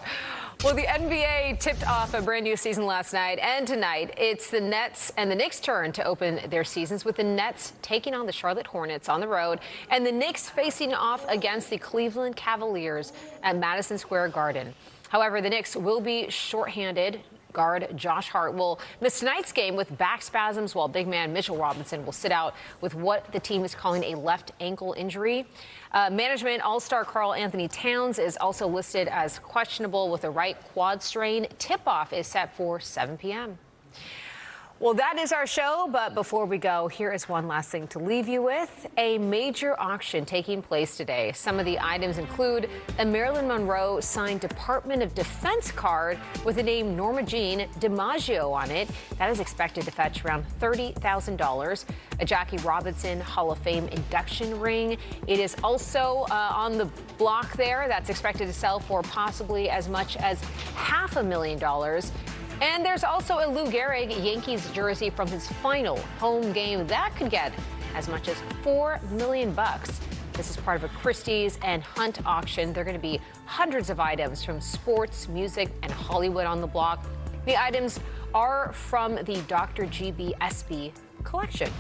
Well, the NBA tipped off a brand new season last night, and tonight it's the Nets and the Knicks' turn to open their seasons, with the Nets taking on the Charlotte Hornets on the road and the Knicks facing off against the Cleveland Cavaliers at Madison Square Garden. However, the Knicks will be shorthanded. Guard Josh Hart will miss tonight's game with back spasms, while big man Mitchell Robinson will sit out with what the team is calling a left ankle injury. Management all-star Karl Anthony Towns is also listed as questionable with a right quad strain. Tip-off is set for 7 p.m. Well, that is our show, but before we go, here is one last thing to leave you with. A major auction taking place today. Some of the items include a Marilyn Monroe signed Department of Defense card with the name Norma Jean DiMaggio on it. That is expected to fetch around $30,000. A Jackie Robinson Hall of Fame induction ring. It is also on the block there. That's expected to sell for possibly as much as $500,000. And there's also a Lou Gehrig Yankees jersey from his final home game. That could get as much as $4 million. This is part of a Christie's and Hunt auction. There are going to be hundreds of items from sports, music, and Hollywood on the block. The items are from the Dr. G.B. Espy collection.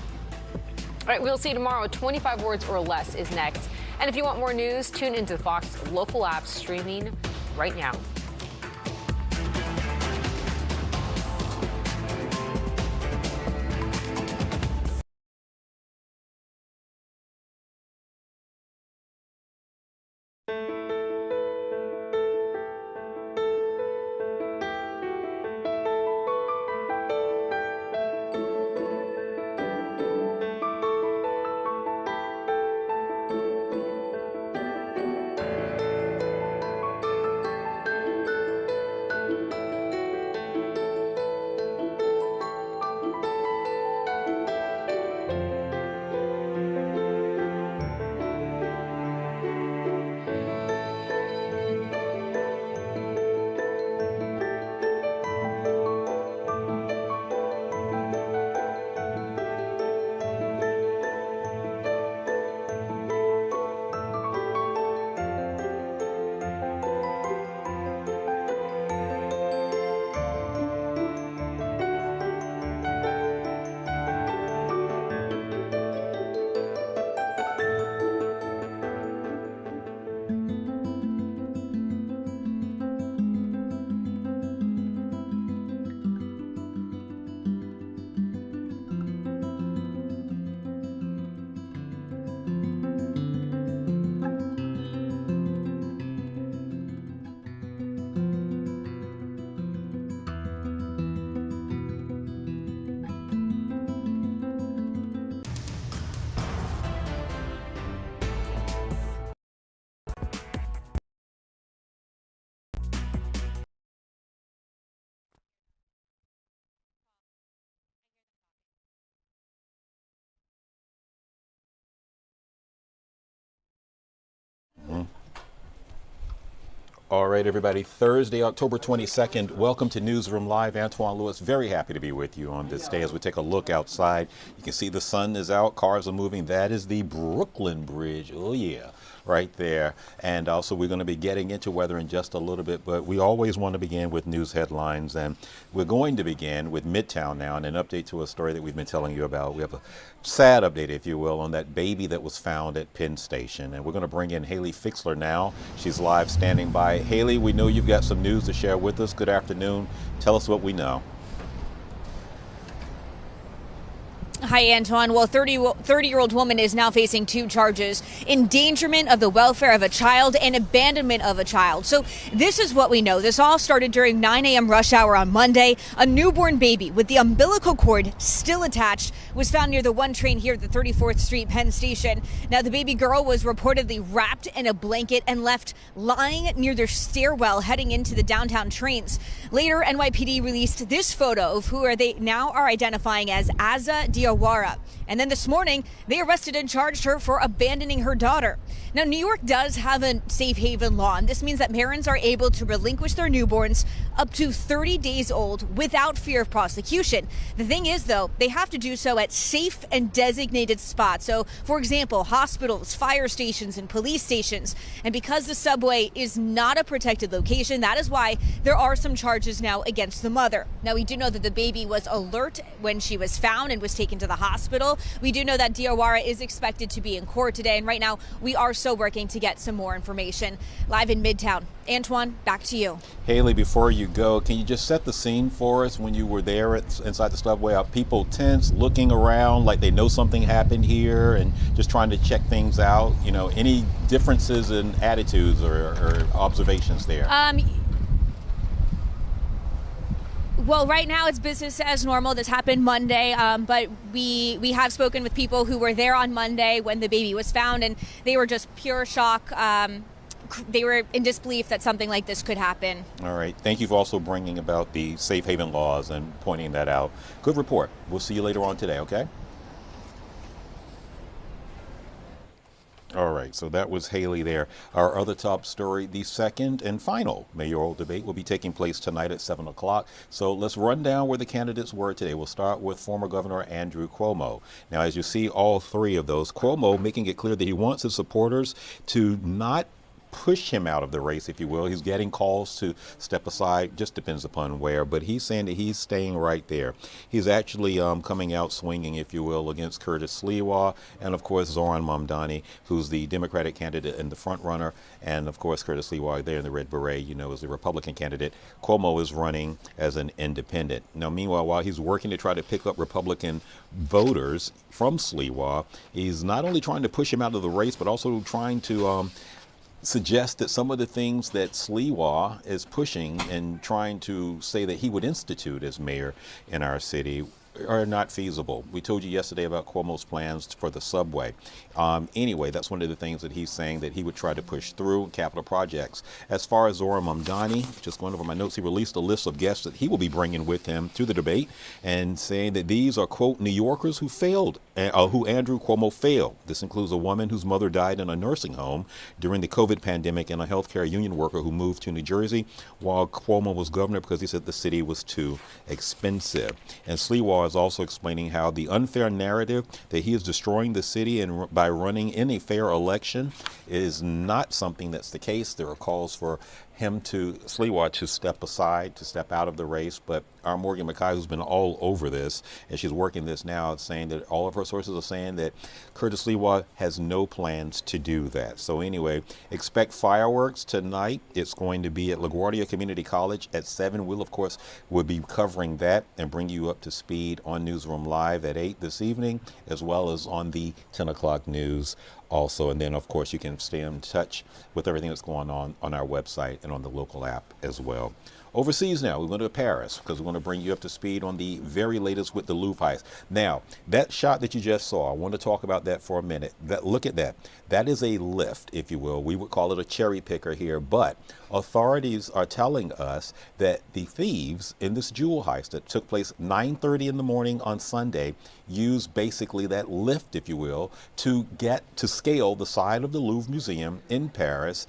All right, we'll see you tomorrow. 25 Words or Less is next. And if you want more news, tune into the Fox local app streaming right now. All right, everybody. Thursday, October 22nd. Welcome to Newsroom Live. Antoine Lewis, very happy to be with you on this day as we take a look outside. You can see the sun is out, cars are moving. That is the Brooklyn Bridge. Oh, yeah, right there. And also, we're going to be getting into weather in just a little bit, but we always want to begin with news headlines. And we're going to begin with Midtown now and an update to a story that we've been telling you about. We have a sad update, if you will, on that baby that was found at Penn Station. And we're going to bring in Haley Fixler now. She's live standing by. Haley, we know you've got some news to share with us. Good afternoon. Tell us what we know. Hi, Antoine. Well, 30-year-old woman is now facing 2 charges: endangerment of the welfare of a child and abandonment of a child. So this is what we know. This all started during 9 a.m. rush hour on Monday. A newborn baby with the umbilical cord still attached was found near the 1 train here at the 34th Street Penn Station. Now, the baby girl was reportedly wrapped in a blanket and left lying near their stairwell heading into the downtown trains. Later, NYPD released this photo of who they now are identifying as Aza Diawara. And then this morning, they arrested and charged her for abandoning her daughter. Now, New York does have a safe haven law, and this means that parents are able to relinquish their newborns up to 30 days old without fear of prosecution. The thing is, though, they have to do so at safe and designated spots. So, for example, hospitals, fire stations, and police stations. And because the subway is not a protected location, that is why there are some charges now against the mother. Now, we do know that the baby was alert when she was found and was taken to the hospital. We do know that Diawara is expected to be in court today, and right now we are still working to get some more information. Live in Midtown, Antoine, back to you. Haley, before you go, can you just set the scene for us when you were there inside the subway? Are people tense, looking around like they know something happened here and just trying to check things out? You know, any differences in attitudes or observations there? Well, right now it's business as normal. This happened Monday, but we have spoken with people who were there on Monday when the baby was found, and they were just pure shock. They were in disbelief that something like this could happen. All right. Thank you for also bringing about the safe haven laws and pointing that out. Good report. We'll see you later on today, okay? All right, so that was Haley there. Our other top story, the second and final mayoral debate will be taking place tonight at 7 o'clock. So let's run down where the candidates were today. We'll start with former Governor Andrew Cuomo. Now, as you see, all 3 of those, Cuomo making it clear that he wants his supporters to not push him out of the race, if you will. He's getting calls to step aside, just depends upon where, but he's saying that he's staying right there. He's actually coming out swinging, if you will, against Curtis Sliwa and, of course, Zohran Mamdani, who's the Democratic candidate and the front runner, and, of course, Curtis Sliwa there in the red beret, you know, is the Republican candidate. Cuomo is running as an independent. Now, meanwhile, while he's working to try to pick up Republican voters from Sliwa, he's not only trying to push him out of the race, but also trying to suggest that some of the things that Sliwa is pushing and trying to say that he would institute as mayor in our city are not feasible. We told you yesterday about Cuomo's plans for the subway. Anyway, that's one of the things that he's saying that he would try to push through capital projects. As far as Zohran Mamdani, just going over my notes, he released a list of guests that he will be bringing with him to the debate and saying that these are, quote, New Yorkers who failed, who Andrew Cuomo failed. This includes a woman whose mother died in a nursing home during the COVID pandemic and a healthcare union worker who moved to New Jersey while Cuomo was governor because he said the city was too expensive. And Sliwa is also explaining how the unfair narrative that he is destroying the city and by running in a fair election is not something that's the case. There are calls for him Sliwa to step aside, to step out of the race. But our Morgan McKay, who's been all over this, and she's working this now, saying that all of her sources are saying that Curtis Sliwa has no plans to do that. So anyway, expect fireworks tonight. It's going to be at LaGuardia Community College at 7. We'll, of course, will be covering that and bring you up to speed on Newsroom Live at 8 this evening, as well as on the 10 o'clock news also. And then, of course, you can stay in touch with everything that's going on our website and on the local app as well. Overseas now, we went to Paris because we want to bring you up to speed on the very latest with the Louvre heist. Now, that shot that you just saw, I want to talk about that for a minute. Look at that. That is a lift, if you will. We would call it a cherry picker here, but authorities are telling us that the thieves in this jewel heist that took place 9:30 in the morning on Sunday used basically that lift, if you will, to get to scale the side of the Louvre Museum in Paris,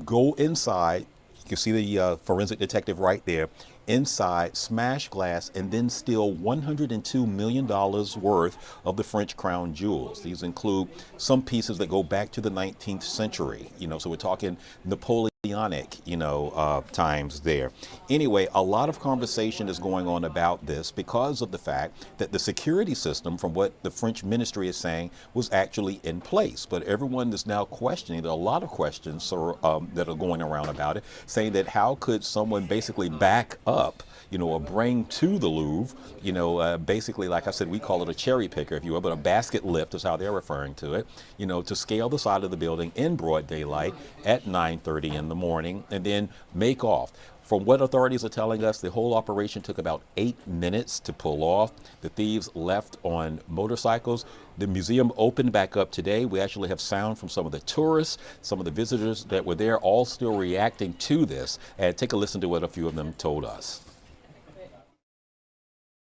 go inside. You see the forensic detective right there inside, smash glass, and then steal $102 million worth of the French crown jewels. These include some pieces that go back to the 19th century. You know, so we're talking Napoleon messianic, times there. Anyway, a lot of conversation is going on about this because of the fact that the security system, from what the French ministry is saying, was actually in place. But everyone is now questioning. There are a lot of questions that are going around about it, saying that how could someone basically back up, or bring to the Louvre, basically, like I said, we call it a cherry picker, if you will, but a basket lift is how they're referring to it, to scale the side of the building in broad daylight at 9:30 in the morning and then make off. From what authorities are telling us, the whole operation took about 8 minutes to pull off. The thieves left on motorcycles. The museum opened back up today. We actually have sound from some of the tourists, some of the visitors that were there, all still reacting to this. And take a listen to what a few of them told us.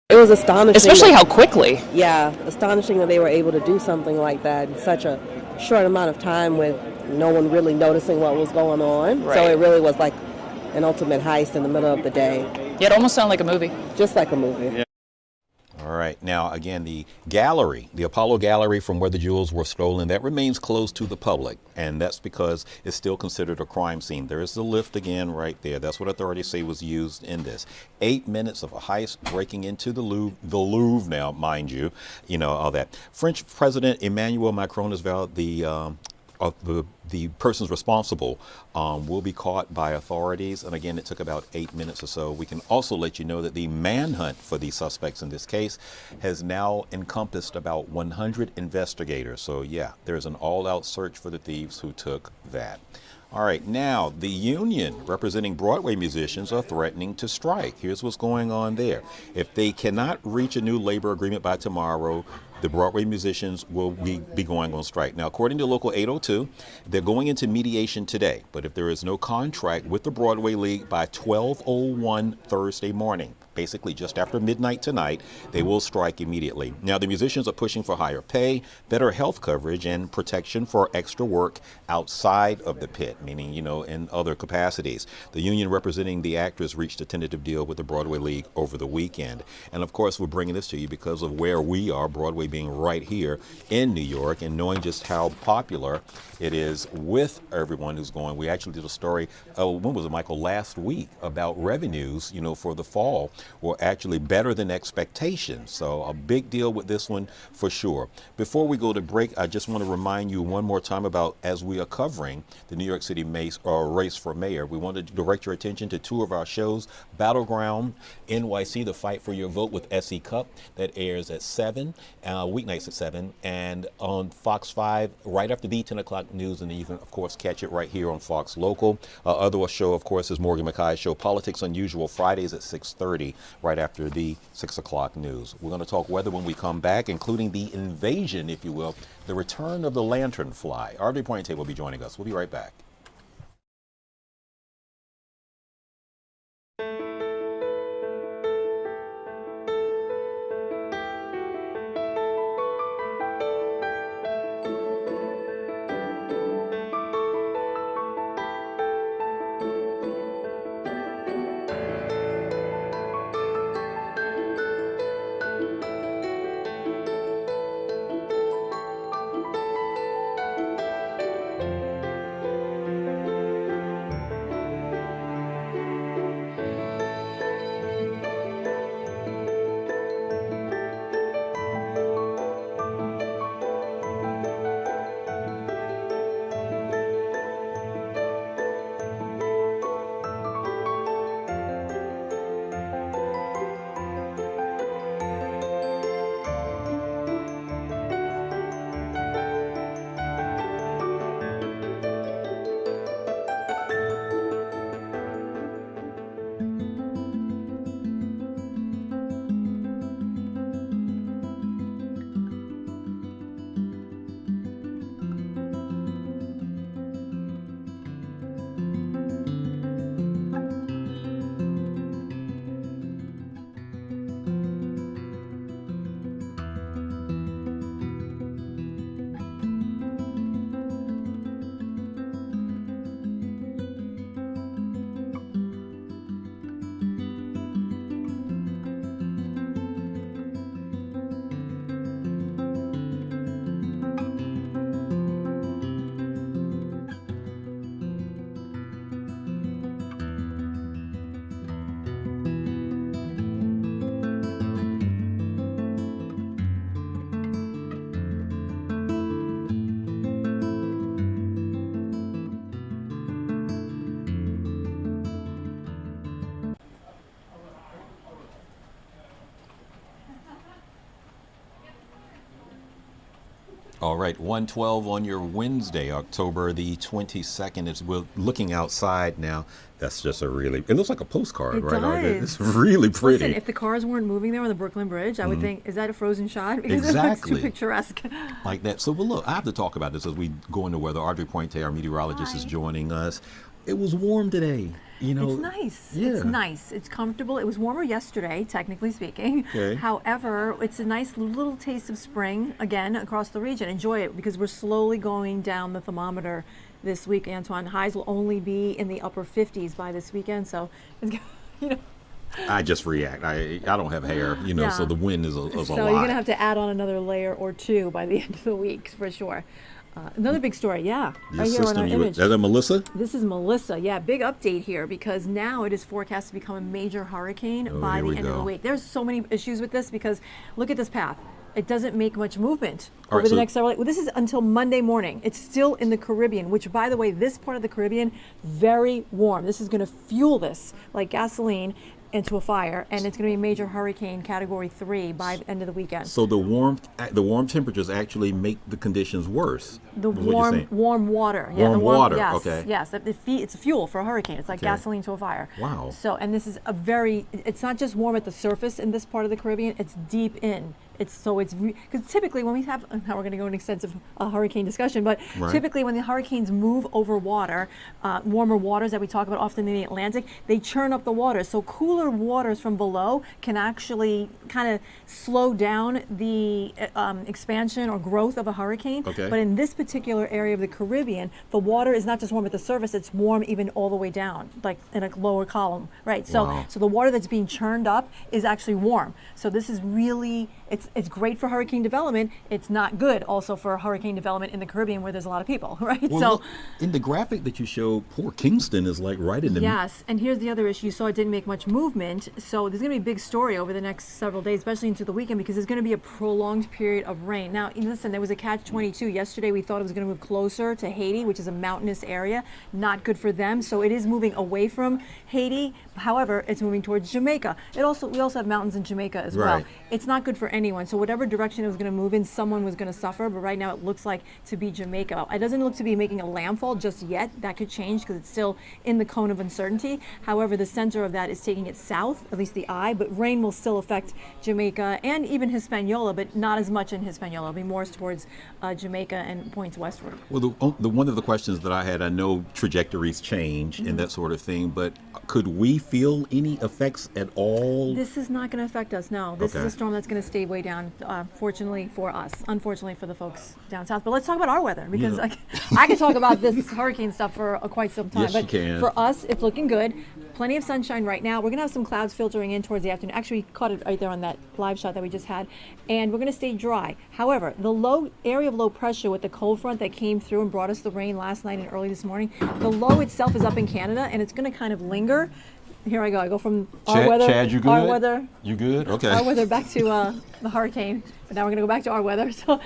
It was astonishing. Especially how quickly. Yeah, astonishing that they were able to do something like that in such a short amount of time with no one really noticing what was going on. Right. So it really was like an ultimate heist in the middle of the day. Yeah, it almost sounded like a movie. Just like a movie. Yeah. All right. Now, again, the gallery, the Apollo Gallery from where the jewels were stolen, that remains closed to the public. And that's because it's still considered a crime scene. There is the lift again right there. That's what authorities say was used in this. 8 minutes of a heist breaking into the Louvre now, mind you, all that. French President Emmanuel Macron has vowed the persons responsible will be caught by authorities. And again, it took about 8 minutes or so. We can also let you know that the manhunt for these suspects in this case has now encompassed about 100 investigators. So yeah, there's an all-out search for the thieves who took that. All right, now the union representing Broadway musicians are threatening to strike. Here's what's going on there. If they cannot reach a new labor agreement by tomorrow, the Broadway musicians will be going on strike. Now, according to Local 802, they're going into mediation today. But if there is no contract with the Broadway League by 12:01 Thursday morning, basically just after midnight tonight, they will strike immediately. Now, the musicians are pushing for higher pay, better health coverage, and protection for extra work outside of the pit, meaning, in other capacities. The union representing the actors reached a tentative deal with the Broadway League over the weekend. And of course, we're bringing this to you because of where we are, Broadway being right here in New York, and knowing just how popular it is with everyone who's going. We actually did a story, when was it, Michael, last week about revenues, for the fall were actually better than expectations. So a big deal with this one for sure. Before we go to break, I just want to remind you one more time about, as we are covering the New York City race for mayor, we want to direct your attention to two of our shows, Battleground NYC, the Fight for Your Vote with S.E. Cup, that airs at 7, weeknights at 7, and on Fox 5 right after the 10 o'clock news, and then you can, of course, catch it right here on Fox Local. Other show, of course, is Morgan McKay's show, Politics Unusual, Fridays at 6:30, right after the 6 o'clock news. We're going to talk weather when we come back, including the invasion, if you will, the return of the lanternfly. Audrey Pointe will be joining us. We'll be right back. All right, 1:12 on your Wednesday, October the 22nd. We're looking outside now. That's just it looks like a postcard, right? Does. It's really pretty. Listen, if the cars weren't moving there on the Brooklyn Bridge, I would think, is that a frozen shot? Because it looks too picturesque. Like that. So, well, look, I have to talk about this as we go into weather. Audrey Pointe, our meteorologist, is joining us. It was warm today. You know, it's nice. Yeah. It's nice. It's comfortable. It was warmer yesterday, technically speaking. Okay. However, it's a nice little taste of spring again across the region. Enjoy it because we're slowly going down the thermometer this week, Antoine. Highs will only be in the upper 50s by this weekend. So, you know. I just react. I don't have hair, you know, Yeah. so the wind is a lot. So you're going to have to add on another layer or two by the end of the week for sure. Another big story, yeah. Your right here on our image. Is that Melissa? This is Melissa. Yeah, big update here because now it is forecast to become a major hurricane by the end of the week. There's so many issues with this because look at this path. It doesn't make much movement over the next several days. Well, this is until Monday morning. It's still in the Caribbean, which, by the way, this part of the Caribbean, very warm. This is going to fuel this like gasoline into a fire, and it's going to be a major hurricane category 3 by the end of the weekend. So the warm temperatures actually make the conditions worse. The warm water. Yeah, warm water. Yes, okay. Yes, it's a fuel for a hurricane. It's like gasoline to a fire. Wow. So, and this is it's not just warm at the surface in this part of the Caribbean. It's deep in. Because typically when we have, now we're going to go into extensive hurricane discussion, but typically when the hurricanes move over water, warmer waters that we talk about often in the Atlantic, they churn up the water. So cooler waters from below can actually kind of slow down the expansion or growth of a hurricane. Okay. But in this particular area of the Caribbean, the water is not just warm at the surface, it's warm even all the way down, like in a lower column, right? So, so the water that's being churned up is actually warm. So this is really, it's great for hurricane development. It's not good also for hurricane development in the Caribbean where there's a lot of people, right? Well, so look, in the graphic that you showed, poor Kingston is like right in the yes, and here's the other issue. So it didn't make much movement. So there's going to be a big story over the next several days, especially into the weekend, because there's going to be a prolonged period of rain. Now, listen, there was a catch-22. Yesterday we thought it was going to move closer to Haiti, which is a mountainous area. Not good for them. So it is moving away from Haiti. However, it's moving towards Jamaica. We also have mountains in Jamaica as well. It's not good for anyone. So whatever direction it was going to move in, someone was going to suffer. But right now it looks like to be Jamaica. It doesn't look to be making a landfall just yet. That could change because it's still in the cone of uncertainty. However, the center of that is taking it south, at least the eye. But rain will still affect Jamaica and even Hispaniola, but not as much in Hispaniola. It'll be more towards Jamaica and points westward. Well, the one of the questions that I had, I know trajectories change and that sort of thing, but could we feel any effects at all? This is not going to affect us, no. This is a storm that's going to stay way down, fortunately for us, unfortunately for the folks down south. But let's talk about our weather, because I can talk about this hurricane stuff for quite some time. Yes, but you can. For us, it's looking good. Plenty of sunshine right now. We're going to have some clouds filtering in towards the afternoon. Actually, we caught it right there on that live shot that we just had. And we're going to stay dry. However, the low area of low pressure with the cold front that came through and brought us the rain last night and early this morning, the low itself is up in Canada, and it's going to kind of linger. Here I go. I go from our weather. Chad, you good? Our weather. You good? Okay. Our weather back to the hurricane. But now we're going to go back to our weather. So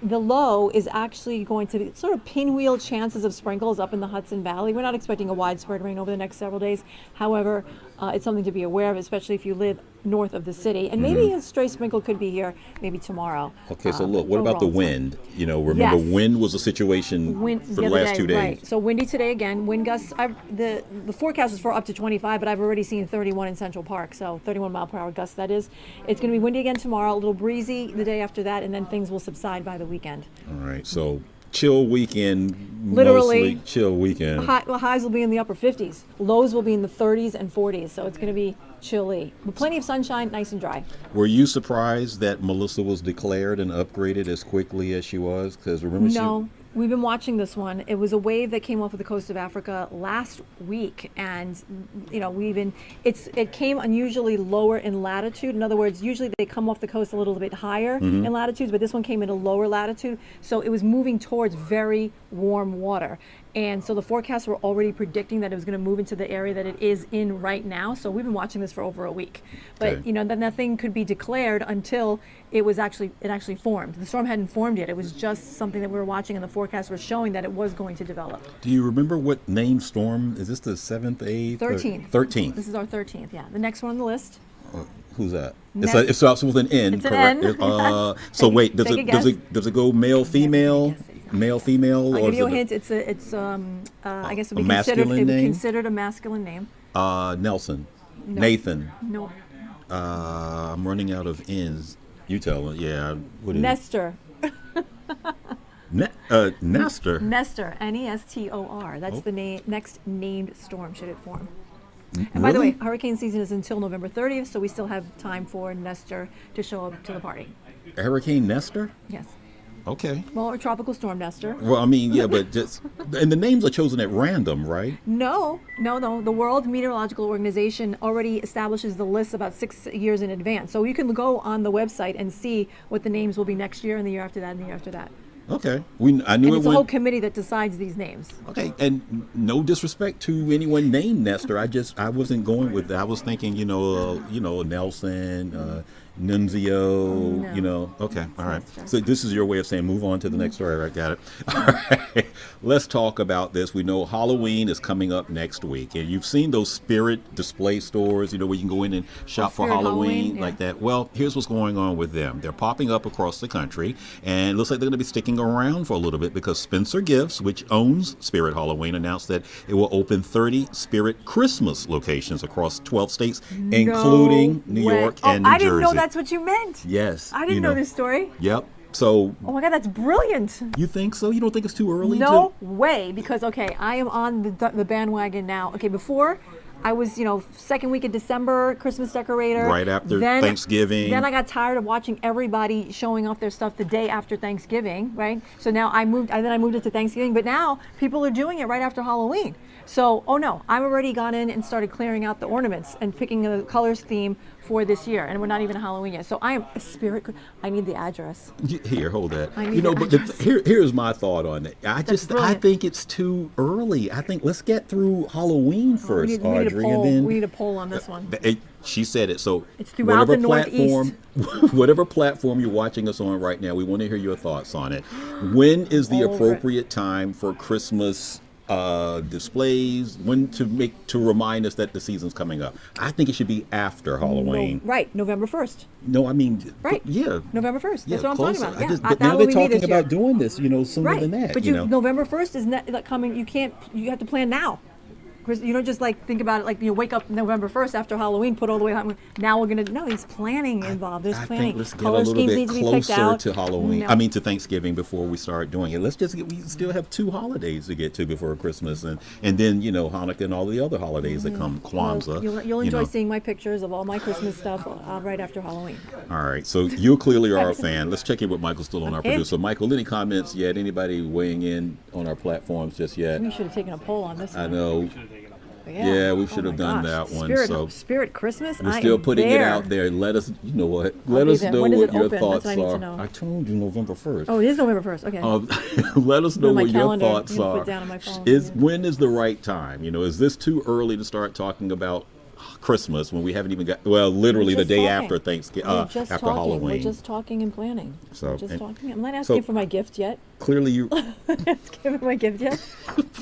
the low is actually going to be sort of pinwheel chances of sprinkles up in the Hudson Valley. We're not expecting a widespread rain over the next several days. However, it's something to be aware of, especially if you live north of the city. And maybe a stray sprinkle could be here maybe tomorrow. Okay, so look, what about the wind? You know, remember wind was a situation for the last 2 days. Right. So windy today again. Wind gusts, the forecast is for up to 25, but I've already seen 31 in Central Park. So 31 mile per hour gusts, that is. It's going to be windy again tomorrow, a little breezy the day after that, and then things will subside by the weekend. All right, so chill weekend, literally mostly chill weekend. Highs will be in the upper 50s. Lows will be in the 30s and 40s, so it's going to be chilly. But plenty of sunshine, nice and dry. Were you surprised that Melissa was declared and upgraded as quickly as she was? Because remember, no. We've been watching this one. It was a wave that came off of the coast of Africa last week, and you know it came unusually lower in latitude. In other words, usually they come off the coast a little bit higher in latitudes, but this one came in a lower latitude, so it was moving towards very warm water. And so the forecasts were already predicting that it was going to move into the area that it is in right now. So we've been watching this for over a week. But you know, then nothing could be declared until it actually formed. The storm hadn't formed yet. It was just something that we were watching, and the forecasts were showing that it was going to develop. Do you remember what named storm? Is this the 7th, 8th? 13th. 13th. This is our 13th, yeah. The next one on the list. Who's that? It starts with an N, It's an correct? N. So wait, does Take a guess. it go male, female, male, female, I'll or give you a is hint. I guess it would a be masculine name? considered a masculine name. Nelson, No. Nathan? No. I'm running out of N's. You tell me. Yeah. What is Nestor. Nestor. Nestor. Nestor. That's the next named storm should it form. And Really? by the way, hurricane season is until November 30th, so we still have time for Nestor to show up to the party. Hurricane Nestor? Yes. Okay. Well, or tropical storm Nestor. Well, I mean, yeah, but and the names are chosen at random, right? No. The World Meteorological Organization already establishes the list about 6 years in advance. So you can go on the website and see what the names will be next year and the year after that and the year after that. Okay. I And knew it's a whole committee that decides these names. Okay, and no disrespect to anyone named Nestor. I wasn't going with that. I was thinking, Nelson, Nunzio, No. Okay, all right. So this is your way of saying move on to the next story. I got it. All right, let's talk about this. We know Halloween is coming up next week, and you've seen those spirit display stores, where you can go in and shop for Halloween, like that. Well, here's what's going on with them. They're popping up across the country, and it looks like they're going to be sticking around for a little bit because Spencer Gifts, which owns Spirit Halloween, announced that it will open 30 Spirit Christmas locations across 12 states, including New York and New Jersey. I didn't know that's what you meant. Yes. I didn't know this story. Yep. So. Oh my God, that's brilliant. You think so? You don't think it's too early? No way, because I am on the bandwagon now. Okay, before I was, second week of December, Christmas decorator. Right after Thanksgiving. Then I got tired of watching everybody showing off their stuff the day after Thanksgiving, right? So now I moved it to Thanksgiving, but now people are doing it right after Halloween. So, I've already gone in and started clearing out the ornaments and picking a colors theme for this year, and we're not even Halloween yet. So I am a spirit. I need the address. Here, hold that. I need the address. Here's my thought on it. I think it's too early. I think let's get through Halloween first, Audrey, and then we need a poll on this one. She said it. So it's throughout the Northeast. Whatever platform you're watching us on right now, we want to hear your thoughts on it. When is the appropriate time for Christmas displays, when to remind us that the season's coming up? I think it should be after Halloween. Right, November 1st. No, I mean, right. Yeah, November 1st. Yeah, that's what closer. I'm talking about. But now they're talking about doing this, sooner than that. But November 1st is coming. You have to plan now. You don't just think about it like wake up November 1st after Halloween, put all the way Halloween. Now we're there's planning involved. There's planning. I think let's get Color a little bit closer to Halloween. No. I mean to Thanksgiving before we start doing it. We still have 2 holidays to get to before Christmas and then Hanukkah and all the other holidays that come, Kwanzaa. Well, you'll enjoy seeing my pictures of all my Christmas stuff right after Halloween. All right, so you clearly are a fan. Let's check in with Michael Stillon, our producer. Michael, any comments yet? Anybody weighing in on our platforms just yet? We should have taken a poll on this one. I know. Yeah, we should have done that one. Spirit Christmas. We're still putting it out there. Let us, let us know what your thoughts are. I told you November 1st. Oh, it is November 1st. Okay. Let us know what your thoughts are. When is the right time? Is this too early to start talking about Christmas when we haven't even got literally the day after Thanksgiving, after Halloween? We're just talking and planning. So just talking. I'm not asking for my gift yet. Clearly you. Asking for my gift yet?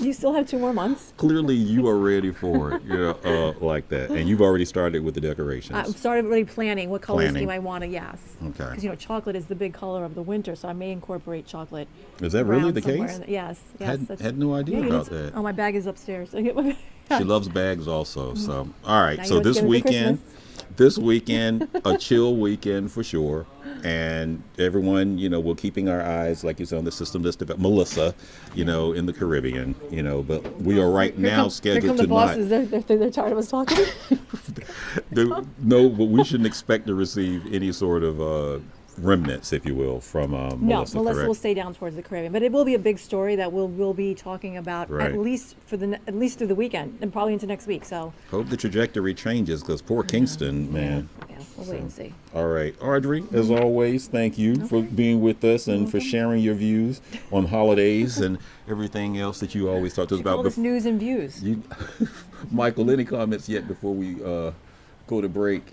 You still have 2 more months. Clearly you are ready for it, like that, and you've already started with the decorations. I've started already planning what color scheme I want to. Yes. Okay. Because chocolate is the big color of the winter, so I may incorporate chocolate. Is that really the case? Yes. Had no idea about that. Oh, my bag is upstairs. She loves bags also. So, all right. So this weekend, a chill weekend for sure. And everyone, we're keeping our eyes, like you said, on the system list of Melissa, in the Caribbean, but we are right now scheduled to not. Here come the bosses. They're tired of us talking. No, but we shouldn't expect to receive any sort of remnants, if you will, from Melissa. No, Melissa will stay down towards the Caribbean, but it will be a big story that we'll be talking about at least through the weekend and probably into next week. So hope the trajectory changes because poor Kingston, man. Yeah, we'll wait and see. All right, Audrey, as always, thank you for being with us and for sharing your views on holidays and everything else that you always talk to us about. All this news and views. Michael, any comments yet before we go to break?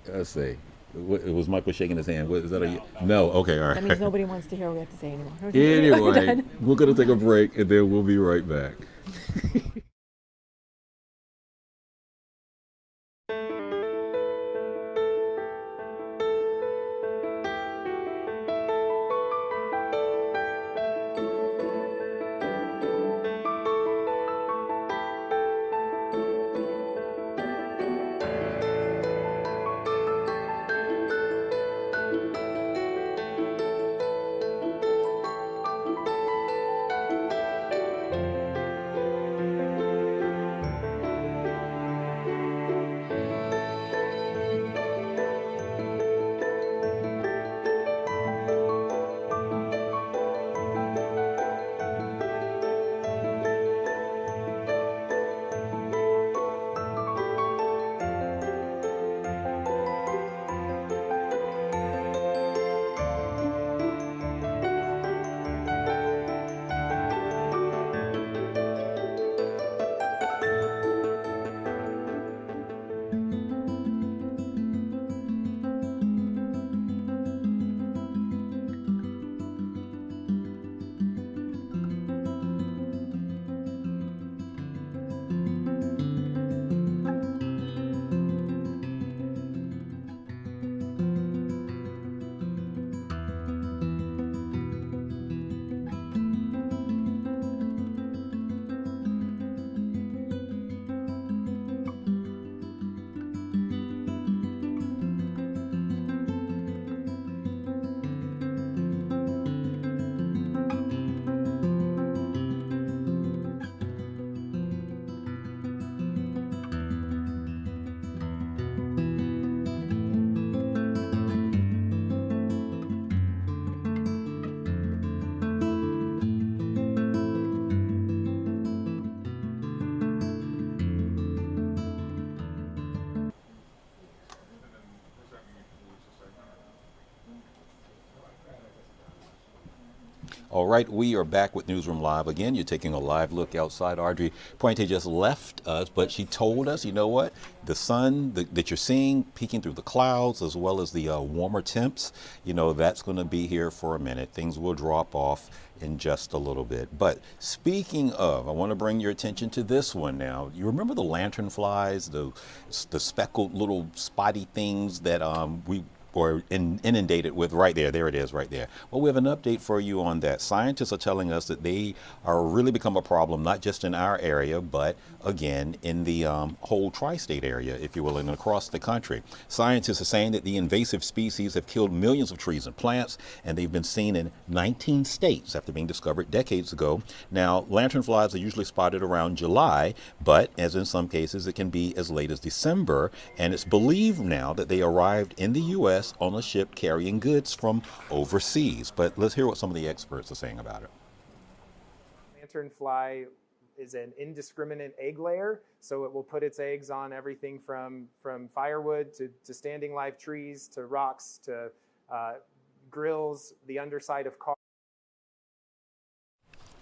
Let's see. It was Michael shaking his hand. Is that no? Okay, all right. That means nobody wants to hear what we have to say anymore. Anyway, we're going to take a break and then we'll be right back. All right, we are back with Newsroom Live again. You're taking a live look outside. Audrey Pointe just left us, but she told us, you know what? The sun that you're seeing peeking through the clouds, as well as the warmer temps, you know, that's going to be here for a minute. Things will drop off in just a little bit. But speaking of, I want to bring your attention to this one now. You remember the lanternflies, the speckled little spotty things that we were inundated with right there. There it is right there. Well, we have an update for you on that. Scientists are telling us that they are really become a problem, not just in our area, but again, in the whole tri-state area, if you will, and across the country. Scientists are saying that the invasive species have killed millions of trees and plants, and they've been seen in 19 states after being discovered decades ago. Now, lanternflies are usually spotted around July, but as in some cases, it can be as late as December, and it's believed now that they arrived in the U.S. on a ship carrying goods from overseas. But let's hear what some of the experts are saying about it. Lanternfly is an indiscriminate egg layer, so it will put its eggs on everything from firewood to standing live trees to rocks to grills, the underside of cars.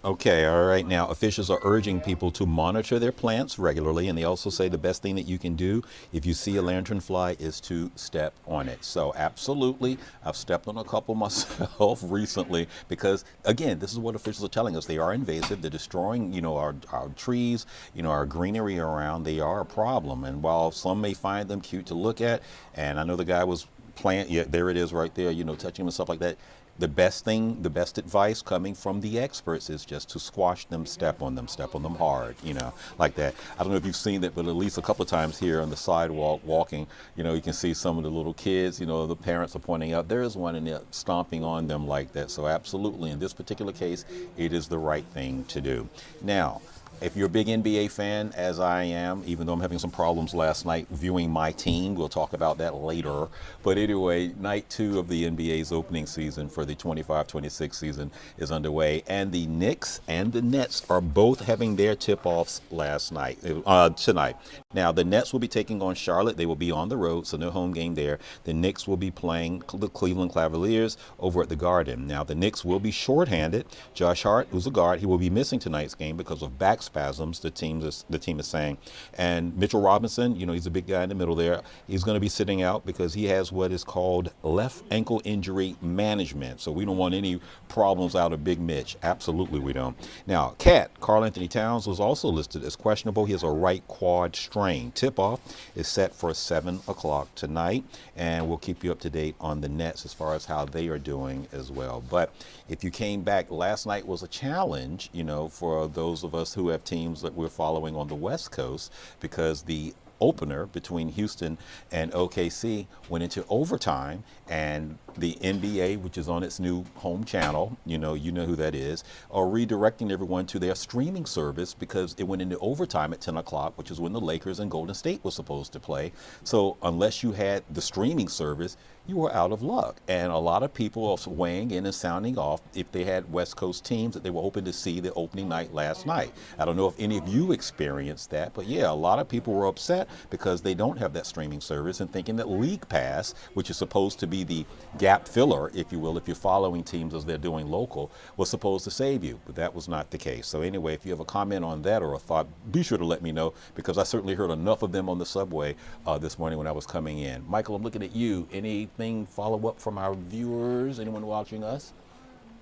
Okay, all right. Now, officials are urging people to monitor their plants regularly, and they also say the best thing that you can do if you see a lanternfly is to step on it. So, absolutely, I've stepped on a couple myself recently because, again, this is what officials are telling us. They are invasive. They're destroying, you know, our trees, you know, our greenery around. They are a problem. And while some may find them cute to look at, and I know the guy was playing, yeah, there it is right there, you know, touching them and stuff like that. The best advice coming from the experts is just to squash them, step on them hard, you know, like that. I don't know if you've seen that, but at least a couple of times here on the sidewalk walking, you know, you can see some of the little kids, you know, the parents are pointing out there's one and they're stomping on them like that. So absolutely, in this particular case, it is the right thing to do. Now, if you're a big NBA fan, as I am, even though I'm having some problems last night viewing my team, we'll talk about that later. But anyway, night 2 of the NBA's opening season for the 25-26 season is underway. And the Knicks and the Nets are both having their tip-offs tonight. Now, the Nets will be taking on Charlotte. They will be on the road, so no home game there. The Knicks will be playing the Cleveland Cavaliers over at the Garden. Now, the Knicks will be shorthanded. Josh Hart, who's a guard, he will be missing tonight's game because of back spasms, the team is saying. And Mitchell Robinson, you know, he's a big guy in the middle there. He's going to be sitting out because he has what is called left ankle injury management. So we don't want any problems out of Big Mitch. Absolutely we don't. Now, Karl Anthony Towns was also listed as questionable. He has a right quad strain. Tip-off is set for 7 o'clock tonight, and we'll keep you up to date on the Nets as far as how they are doing as well. But if you came back, last night was a challenge, you know, for those of us who have teams that we're following on the West Coast, because the opener between Houston and OKC went into overtime, and the NBA, which is on its new home channel, you know who that is, are redirecting everyone to their streaming service because it went into overtime at 10 o'clock, which is when the Lakers and Golden State was supposed to play. So unless you had the streaming service, you were out of luck. And a lot of people are weighing in and sounding off if they had West Coast teams that they were hoping to see the opening night last night. I don't know if any of you experienced that, but yeah, a lot of people were upset because they don't have that streaming service and thinking that League Pass, which is supposed to be the gap filler, if you will, if you're following teams as they're doing local, was supposed to save you, but that was not the case. So anyway, if you have a comment on that or a thought, be sure to let me know, because I certainly heard enough of them on the subway this morning when I was coming in. Michael, I'm looking at you. Anything follow-up from our viewers? Anyone watching us?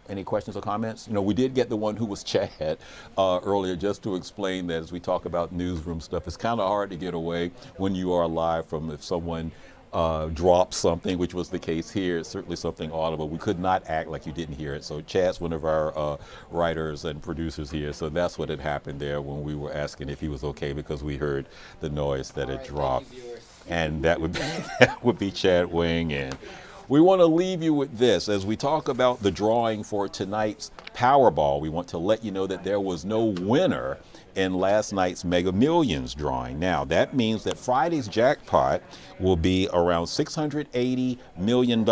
Any questions or comments? You know, we did get the one who was Chad earlier, just to explain that as we talk about newsroom stuff, it's kind of hard to get away when you are live from if someone drops something, which was the case here. It's certainly something audible. We could not act like you didn't hear it. So Chad's one of our writers and producers here. So that's what had happened there when we were asking if he was okay, because we heard the noise that had dropped. And that would be Chad weighing in. We want to leave you with this. As we talk about the drawing for tonight's Powerball, we want to let you know that there was no winner in last night's Mega Millions drawing. Now, that means that Friday's jackpot will be around $680 million,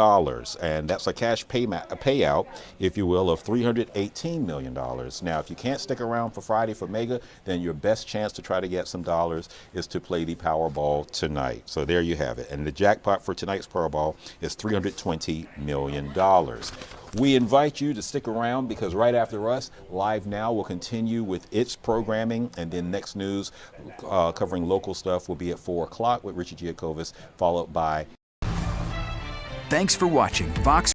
and that's a cash payout, if you will, of $318 million. Now, if you can't stick around for Friday for Mega, then your best chance to try to get some dollars is to play the Powerball tonight. So there you have it. And the jackpot for tonight's Powerball is $318 $120 million. We invite you to stick around because right after us, Live Now will continue with its programming, and then Next News covering local stuff will be at 4 o'clock with Richie Giacobas, followed by... Thanks for watching Fox